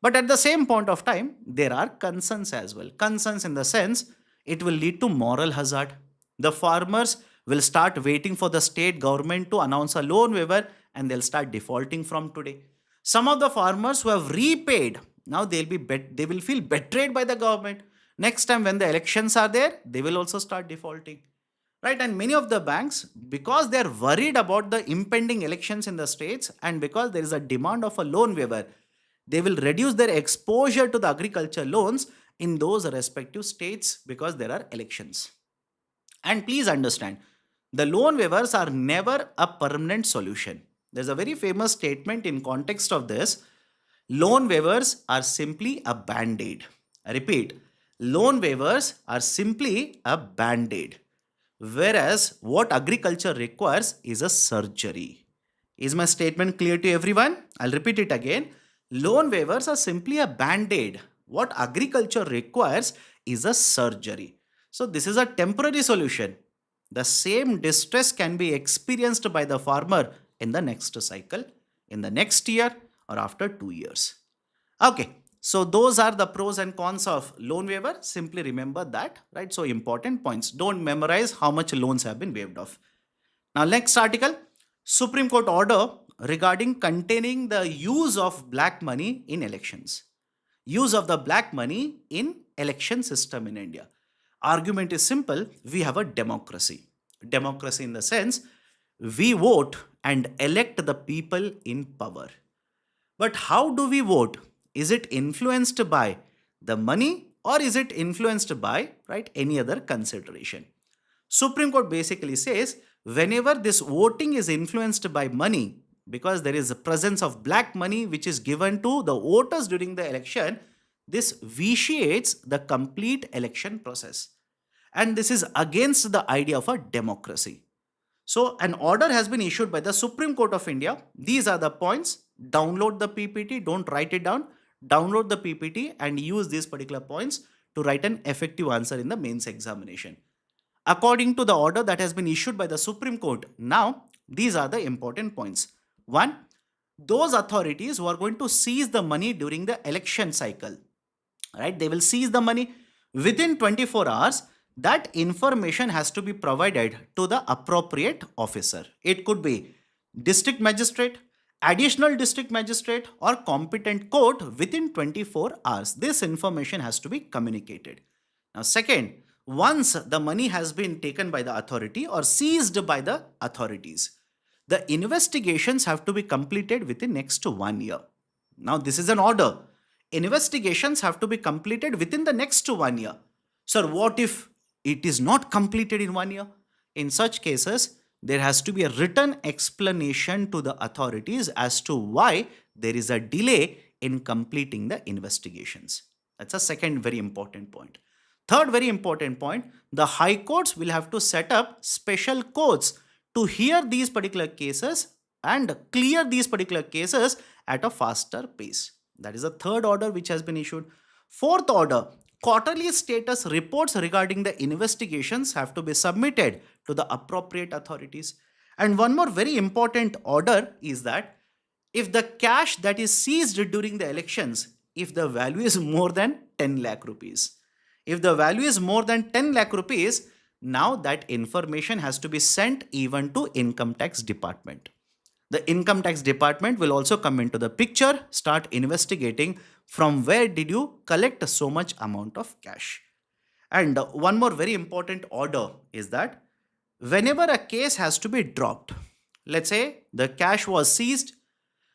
But at the same point of time, there are concerns as well. Concerns in the sense, it will lead to moral hazard. The farmers will start waiting for the state government to announce a loan waiver and they'll start defaulting from today. Some of the farmers who have repaid, now they will feel betrayed by the government. Next time when the elections are there, they will also start defaulting. Right, and many of the banks, because they are worried about the impending elections in the states and because there is a demand of a loan waiver, they will reduce their exposure to the agriculture loans in those respective states because there are elections. And please understand, the loan waivers are never a permanent solution. There's a very famous statement in context of this. Loan waivers are simply a band-aid. I repeat, loan waivers are simply a band-aid. Whereas what agriculture requires is a surgery. Is my statement clear to everyone? I'll repeat it again. Loan waivers are simply a band-aid. What agriculture requires is a surgery. So this is a temporary solution. The same distress can be experienced by the farmer in the next cycle, in the next year or after 2 years. Okay. So those are the pros and cons of loan waiver. Simply remember that, right? So important points. Don't memorize how much loans have been waived off. Now next article, Supreme Court order regarding containing the use of black money in elections. Use of the black money in election system in India. Argument is simple. We have a democracy. Democracy in the sense, we vote and elect the people in power. But how do we vote? Is it influenced by the money or is it influenced by, right, any other consideration? Supreme Court basically says whenever this voting is influenced by money, because there is a presence of black money which is given to the voters during the election, this vitiates the complete election process. And this is against the idea of a democracy. So an order has been issued by the Supreme Court of India. These are the points. Download the PPT, don't write it down. Download the PPT and use these particular points to write an effective answer in the mains examination. According to the order that has been issued by the Supreme Court, now these are the important points. One, those authorities who are going to seize the money during the election cycle, right? They will seize the money within 24 hours. That information has to be provided to the appropriate officer. It could be district magistrate, additional district magistrate, or competent court within 24 hours. This information has to be communicated. Now, second, once the money has been taken by the authority or seized by the authorities, the investigations have to be completed within next 1 year. Now, this is an order. Investigations have to be completed within the next 1 year. Sir, what if it is not completed in 1 year? In such cases, there has to be a written explanation to the authorities as to why there is a delay in completing the investigations. That's a second very important point. Third very important point, the high courts will have to set up special courts to hear these particular cases and clear these particular cases at a faster pace. That is the third order which has been issued. Fourth order, quarterly status reports regarding the investigations have to be submitted to the appropriate authorities. And one more very important order is that if the cash that is seized during the elections, if the value is more than 10 lakh rupees, if the value is more than 10 lakh rupees, now that information has to be sent even to Income Tax Department. The Income Tax Department will also come into the picture, start investigating from where did you collect so much amount of cash. And one more very important order is that whenever a case has to be dropped, let's say the cash was seized,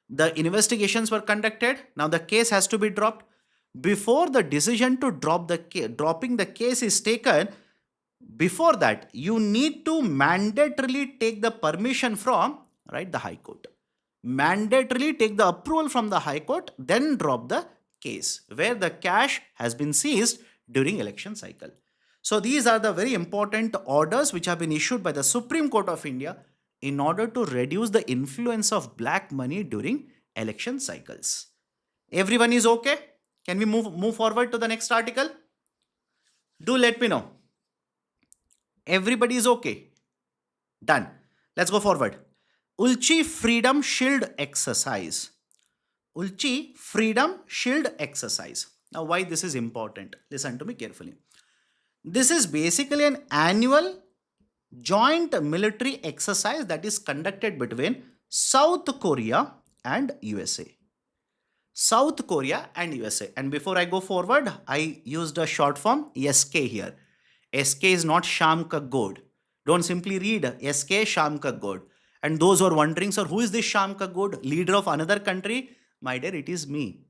the investigations were conducted, now the case has to be dropped. Before the decision to dropping the case is taken, before that you need to mandatorily take the permission from, right, the High Court. Mandatorily take the approval from the High Court, then drop the case where the cash has been seized during election cycle. So these are the very important orders which have been issued by the Supreme Court of India in order to reduce the influence of black money during election cycles. Everyone is okay? Can we move forward to the next article? Do let me know. Everybody is okay? Done. Let's go forward. Ulchi Freedom Shield Exercise. Ulchi Freedom Shield Exercise. Now, why this is important? Listen to me carefully. This is basically an annual joint military exercise that is conducted between South Korea and USA. South Korea and USA. And before I go forward, I used a short form SK here. SK is not Shyam K. Don't simply read SK Shyam K. And those who are wondering, sir, who is this Shyam K, leader of another country? My dear, it is me.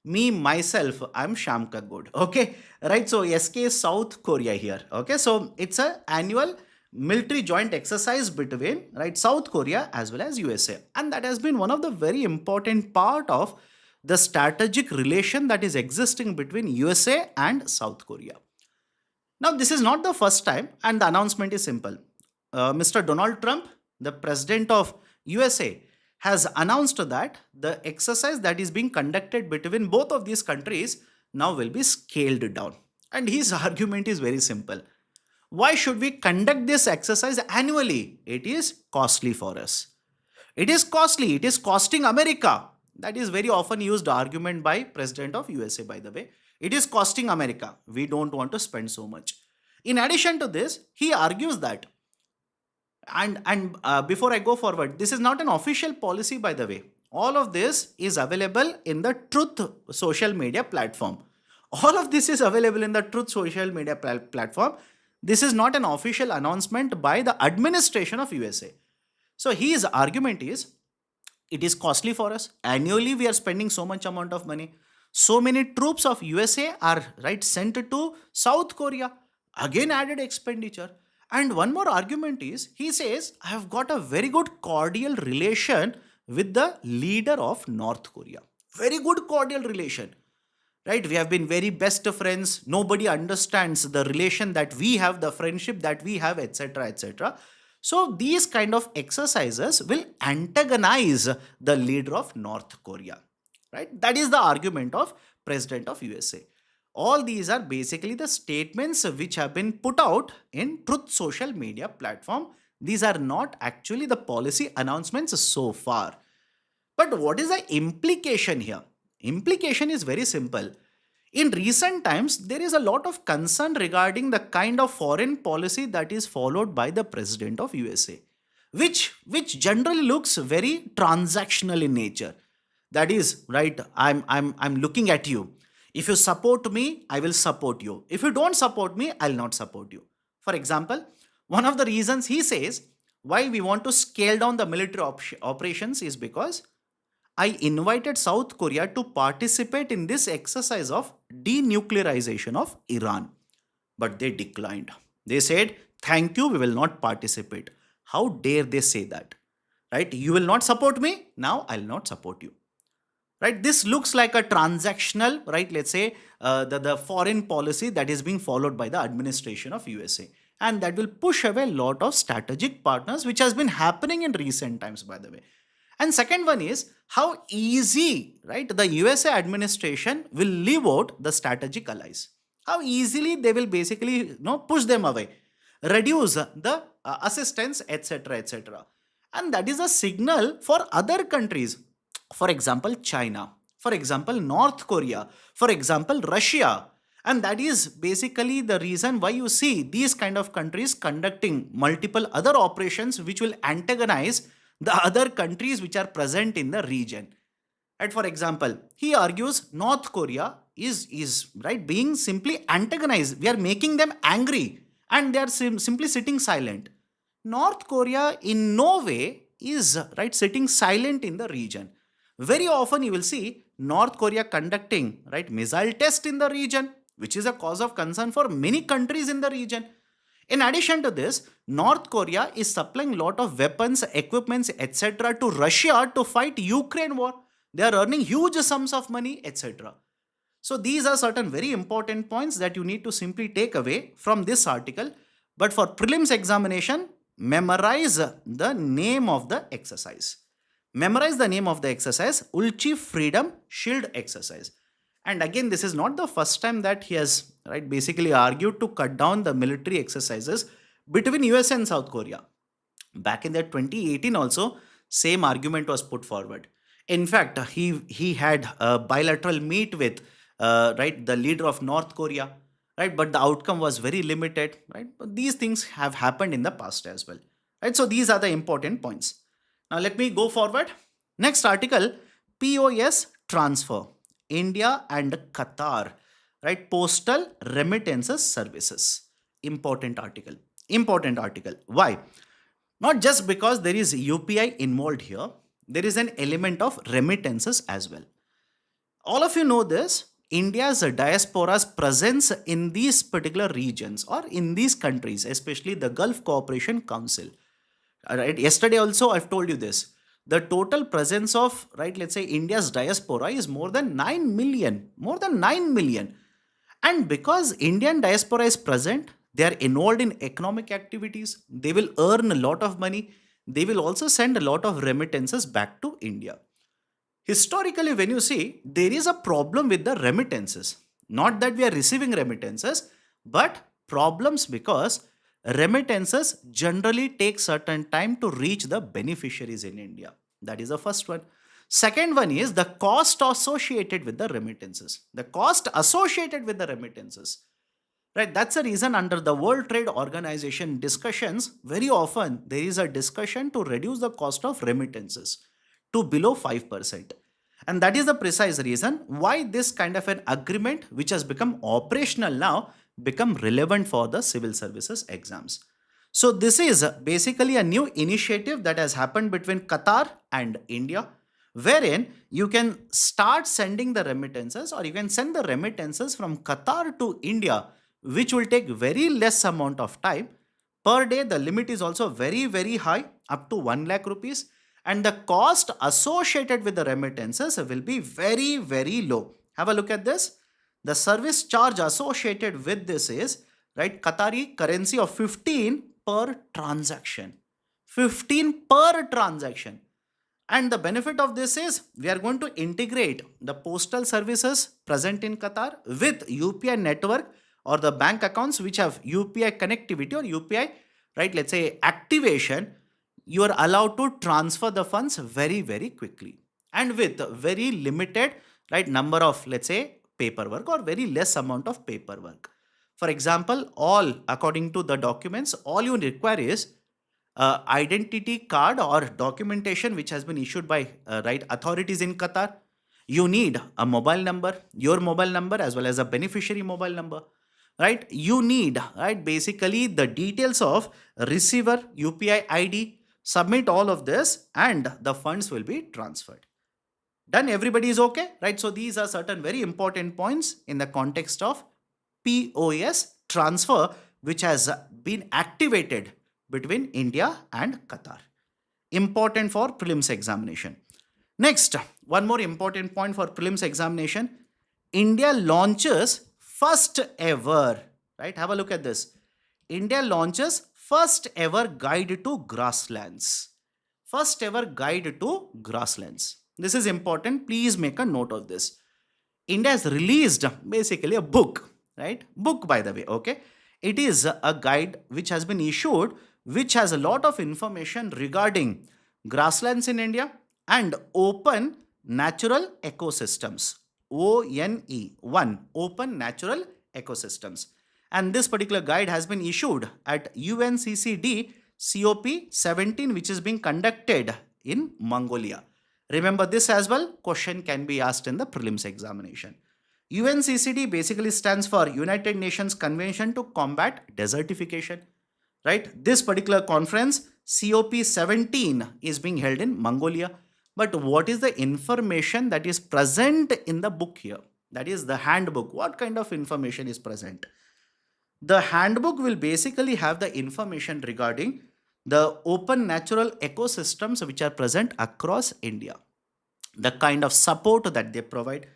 Me, myself, I'm Shyam K. Okay, right? So SK is South Korea here. Okay, so it's an annual military joint exercise between, right, South Korea as well as USA. And that has been one of the very important part of the strategic relation that is existing between USA and South Korea. Now, this is not the first time, and the announcement is simple. Mr. Donald Trump, the president of USA, has announced that the exercise that is being conducted between both of these countries now will be scaled down. And his argument is very simple. Why should we conduct this exercise annually? It is costly for us. It is costly. It is costing America. That is very often used argument by President of USA, by the way. It is costing America. We don't want to spend so much. In addition to this, he argues that, and before I go forward, this is not an official policy, by the way. All of this is available in the Truth social media platform. All of this is available in the Truth social media platform. This is not an official announcement by the administration of USA. So his argument is, it is costly for us. Annually, we are spending so much amount of money. So many troops of USA are, right, sent to South Korea. Again, added expenditure. And one more argument is, he says, I have got a very good cordial relation with the leader of North Korea. Very good cordial relation. right? We have been very best friends. Nobody understands the relation that we have, the friendship that we have, etc., etc. So these kind of exercises will antagonize the leader of North Korea, right? That is the argument of President of USA. All these are basically the statements which have been put out in Truth social media platform. These are not actually the policy announcements so far. But what is the implication here? Implication is very simple. In recent times, there is a lot of concern regarding the kind of foreign policy that is followed by the President of USA, which generally looks very transactional in nature. That is, right, I'm looking at you. If you support me, I will support you. If you don't support me, I'll not support you. For example, one of the reasons he says why we want to scale down the military operations is because I invited South Korea to participate in this exercise of denuclearization of Iran, but they declined. They said, "Thank you, we will not participate." How dare they say that? Right? You will not support me, now I'll not support you. Right? This looks like a transactional, right? Let's say the foreign policy that is being followed by the administration of USA. And that will push away a lot of strategic partners, which has been happening in recent times, by the way. And second one is how easy, right, the USA administration will leave out the strategic allies. How easily they will basically, push them away, reduce the assistance, etc., etc. And that is a signal for other countries. For example, China. For example, North Korea. For example, Russia. And that is basically the reason why you see these kind of countries conducting multiple other operations which will antagonize the other countries which are present in the region. And for example, he argues North Korea is right being simply antagonized. We are making them angry and they are simply sitting silent. North Korea in no way is right sitting silent in the region. Very often you will see North Korea conducting right missile test in the region, which is a cause of concern for many countries in the region. In addition to this, North Korea is supplying a lot of weapons, equipments, etc. to Russia to fight Ukraine war. They are earning huge sums of money, etc. So these are certain very important points that you need to simply take away from this article. But for prelims examination, memorize the name of the exercise. Memorize the name of the exercise, Ulchi Freedom Shield Exercise. And again, this is not the first time that he has right basically argued to cut down the military exercises between US and South Korea. Back in the 2018 also, same argument was put forward. In fact, he had a bilateral meet with right the leader of North Korea, right? But the outcome was very limited, right? But these things have happened in the past as well, right? So these are the important points. Now let me go forward. Next article, POS transfer. India and Qatar, right? Postal remittances services. Important article. Important article. Why? Not just because there is UPI involved here, there is an element of remittances as well. All of you know this. India's diaspora's presence in these particular regions or in these countries, especially the Gulf Cooperation Council. Right? Yesterday also I've told you this. The total presence of, right, let's say India's diaspora is more than 9 million. More than 9 million. And because Indian diaspora is present, they are involved in economic activities. They will earn a lot of money. They will also send a lot of remittances back to India. Historically, when you see, there is a problem with the remittances. Not that we are receiving remittances, but problems because remittances generally take certain time to reach the beneficiaries in India. That is the first one. Second one is the cost associated with the remittances. The cost associated with the remittances. Right, that's the reason under the World Trade Organization discussions, very often there is a discussion to reduce the cost of remittances to below 5%. And that is the precise reason why this kind of an agreement, which has become operational now, become relevant for the civil services exams. So this is basically a new initiative that has happened between Qatar and India, wherein you can start sending the remittances or you can send the remittances from Qatar to India, which will take very less amount of time. Per day, the limit is also very, very high, up to 1 lakh rupees. And the cost associated with the remittances will be very, very low. Have a look at this. The service charge associated with this is, right, Qatari currency of 15 per transaction. 15 per transaction. And the benefit of this is we are going to integrate the postal services present in Qatar with UPI network or the bank accounts which have UPI connectivity or UPI, right, let's say activation. You are allowed to transfer the funds very, very quickly and with very limited, right, number of, let's say, paperwork or very less amount of paperwork. For example, all according to the documents, all you require is identity card or documentation which has been issued by right authorities in Qatar. You need a mobile number, your mobile number as well as a beneficiary mobile number, right? You need, right, basically the details of receiver UPI ID. Submit all of this and the funds will be transferred. Done. Everybody is okay, right? So these are certain very important points in the context of POS transfer which has been activated between India and Qatar. Important for prelims examination. Next, one more important point for prelims examination. India launches first ever, right? Have a look at this. India launches first ever guide to grasslands. First ever guide to grasslands. This is important. Please make a note of this. India has released basically a book, right? Book, by the way, okay? It is a guide which has been issued which has a lot of information regarding grasslands in India and open natural ecosystems. ONE, open natural ecosystems. And this particular guide has been issued at UNCCD COP17, which is being conducted in Mongolia. Remember this as well. Question can be asked in the prelims examination. UNCCD basically stands for United Nations Convention to Combat Desertification. Right? This particular conference, COP17, is being held in Mongolia. But what is the information that is present in the book here? That is the handbook. What kind of information is present? The handbook will basically have the information regarding the open natural ecosystems which are present across India. The kind of support that they provide,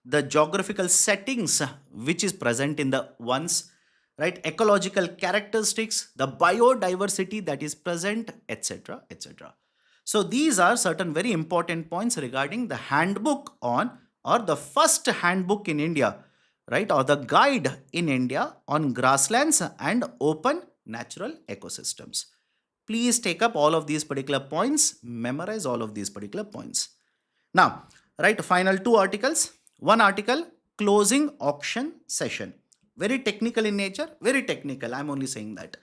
the geographical settings which is present in the ones, right, ecological characteristics, the biodiversity that is present, etc., etc. So these are certain very important points regarding the handbook on, or the first handbook in India, right, or the guide in India on grasslands and open natural ecosystems. Please take up all of these particular points, memorize all of these particular points. Now, right, final two articles. One article, closing auction session. Very technical in nature, very technical, I'm only saying that.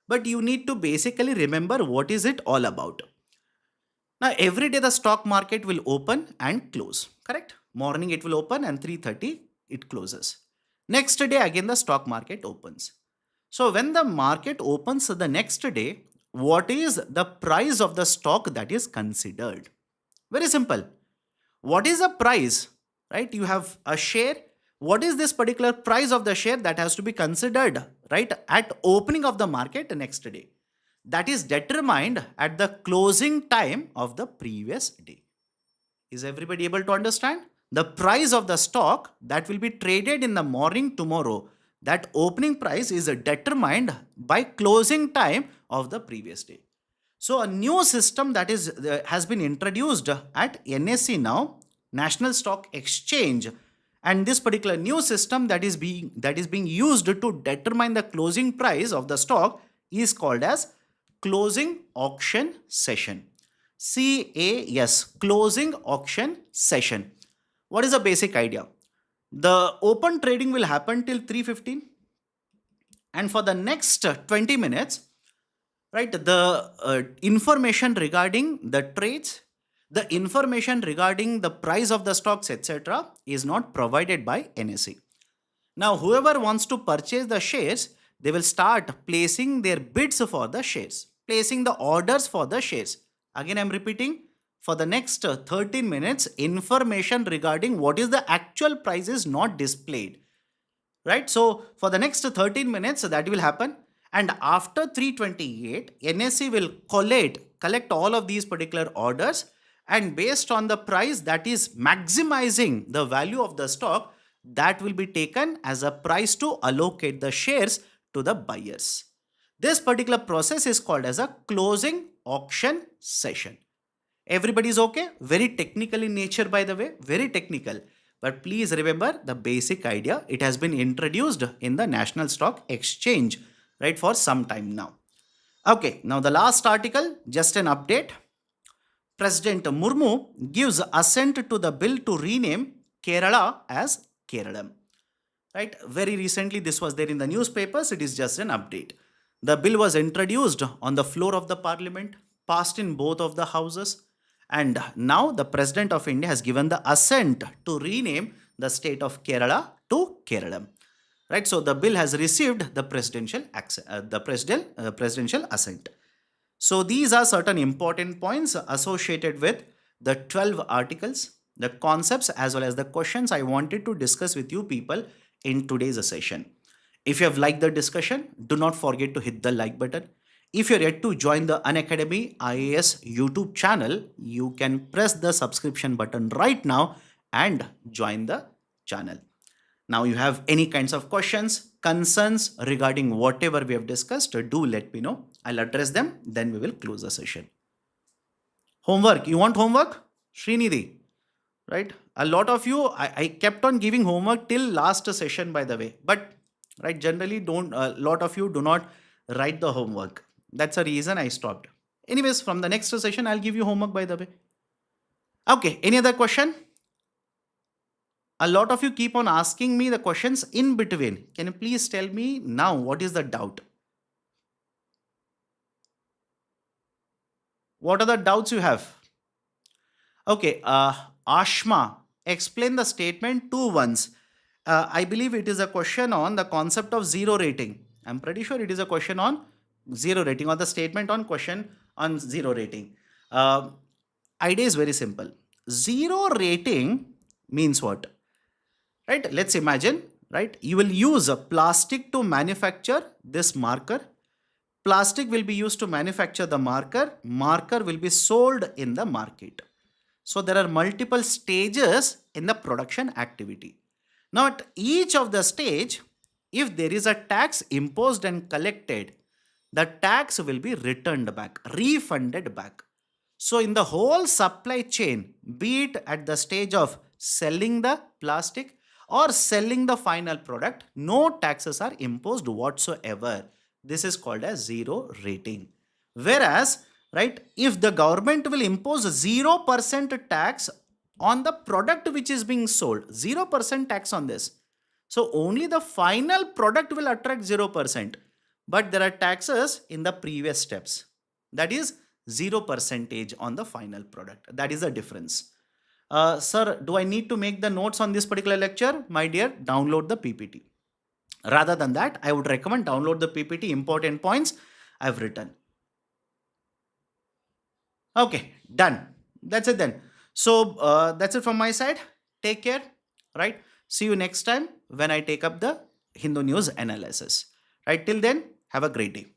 But you need to basically remember what is it all about. Now, every day the stock market will open and close, correct? Morning it will open and 3:30 it closes. Next day again the stock market opens. So when the market opens the next day, what is the price of the stock that is considered? Very simple. What is the price, right? You have a share. What is this particular price of the share that has to be considered, right, at opening of the market next day? That is determined at the closing time of the previous day. Is everybody able to understand? The price of the stock that will be traded in the morning tomorrow, that opening price is determined by closing time of the previous day. So a new system that has been introduced at NSE now, National Stock Exchange, and this particular new system that is being used to determine the closing price of the stock is called as closing auction session. CAS, closing auction session. What is the basic idea? The open trading will happen till 3:15, and for the next 20 minutes, right, the information regarding the trades, the information regarding the price of the stocks, etc., is not provided by NSE. Now, whoever wants to purchase the shares, they will start placing their bids for the shares, placing the orders for the shares. Again, I am repeating, for the next 13 minutes, information regarding what is the actual price is not displayed. Right? So, for the next 13 minutes, that will happen. And after 3:28, NSE will collect all of these particular orders, and based on the price that is maximizing the value of the stock, that will be taken as a price to allocate the shares to the buyers. This particular process is called as a closing auction session. Everybody is okay? Very technical in nature, by the way, very technical. But please remember the basic idea. It has been introduced in the National Stock Exchange, right, for some time now. Okay, now the last article, just an update. President Murmu gives assent to the bill to rename Kerala as Keralam. Right? Very recently, this was there in the newspapers. It is just an update. The bill was introduced on the floor of the parliament, passed in both of the houses, and now the President of India has given the assent to rename the state of Kerala to Keralam. Right? So the bill has received the presidential assent. So these are certain important points associated with the 12 articles, the concepts as well as the questions I wanted to discuss with you people in today's session. If you have liked the discussion, do not forget to hit the like button. If you're yet to join the Unacademy IAS YouTube channel, you can press the subscription button right now and join the channel. Now you have any kinds of questions, concerns regarding whatever we have discussed, do let me know. I'll address them, then we will close the session. Homework. You want homework? Srinidhi, right? A lot of you, I kept on giving homework till last session, by the way. But, right, generally a lot of you do not write the homework. That's the reason I stopped. Anyways, from the next session, I'll give you homework, by the way. Okay, any other question? A lot of you keep on asking me the questions in between. Can you please tell me now what is the doubt? What are the doubts you have? Okay, Ashma, explain the statement two ones. I believe it is a question on the concept of zero rating. I'm pretty sure it is a question on zero rating or the statement on question on zero rating. Idea is very simple. Zero rating means what? Right? Let's imagine, right? You will use a plastic to manufacture this marker. Plastic will be used to manufacture the marker. Marker will be sold in the market. So there are multiple stages in the production activity. Now at each of the stage, if there is a tax imposed and collected, the tax will be returned back, refunded back. So in the whole supply chain, be it at the stage of selling the plastic or selling the final product, no taxes are imposed whatsoever. This is called as zero rating. Whereas, right, if the government will impose 0% tax on the product which is being sold, 0% tax on this. So only the final product will attract 0%. But there are taxes in the previous steps. That is 0% on the final product. That is the difference. Sir, do I need to make the notes on this particular lecture? My dear, download the PPT. Rather than that, I would recommend download the PPT, important points I've written. Okay, done. That's it then. So that's it from my side. Take care, right? See you next time when I take up the Hindu news analysis. Right, till then, have a great day.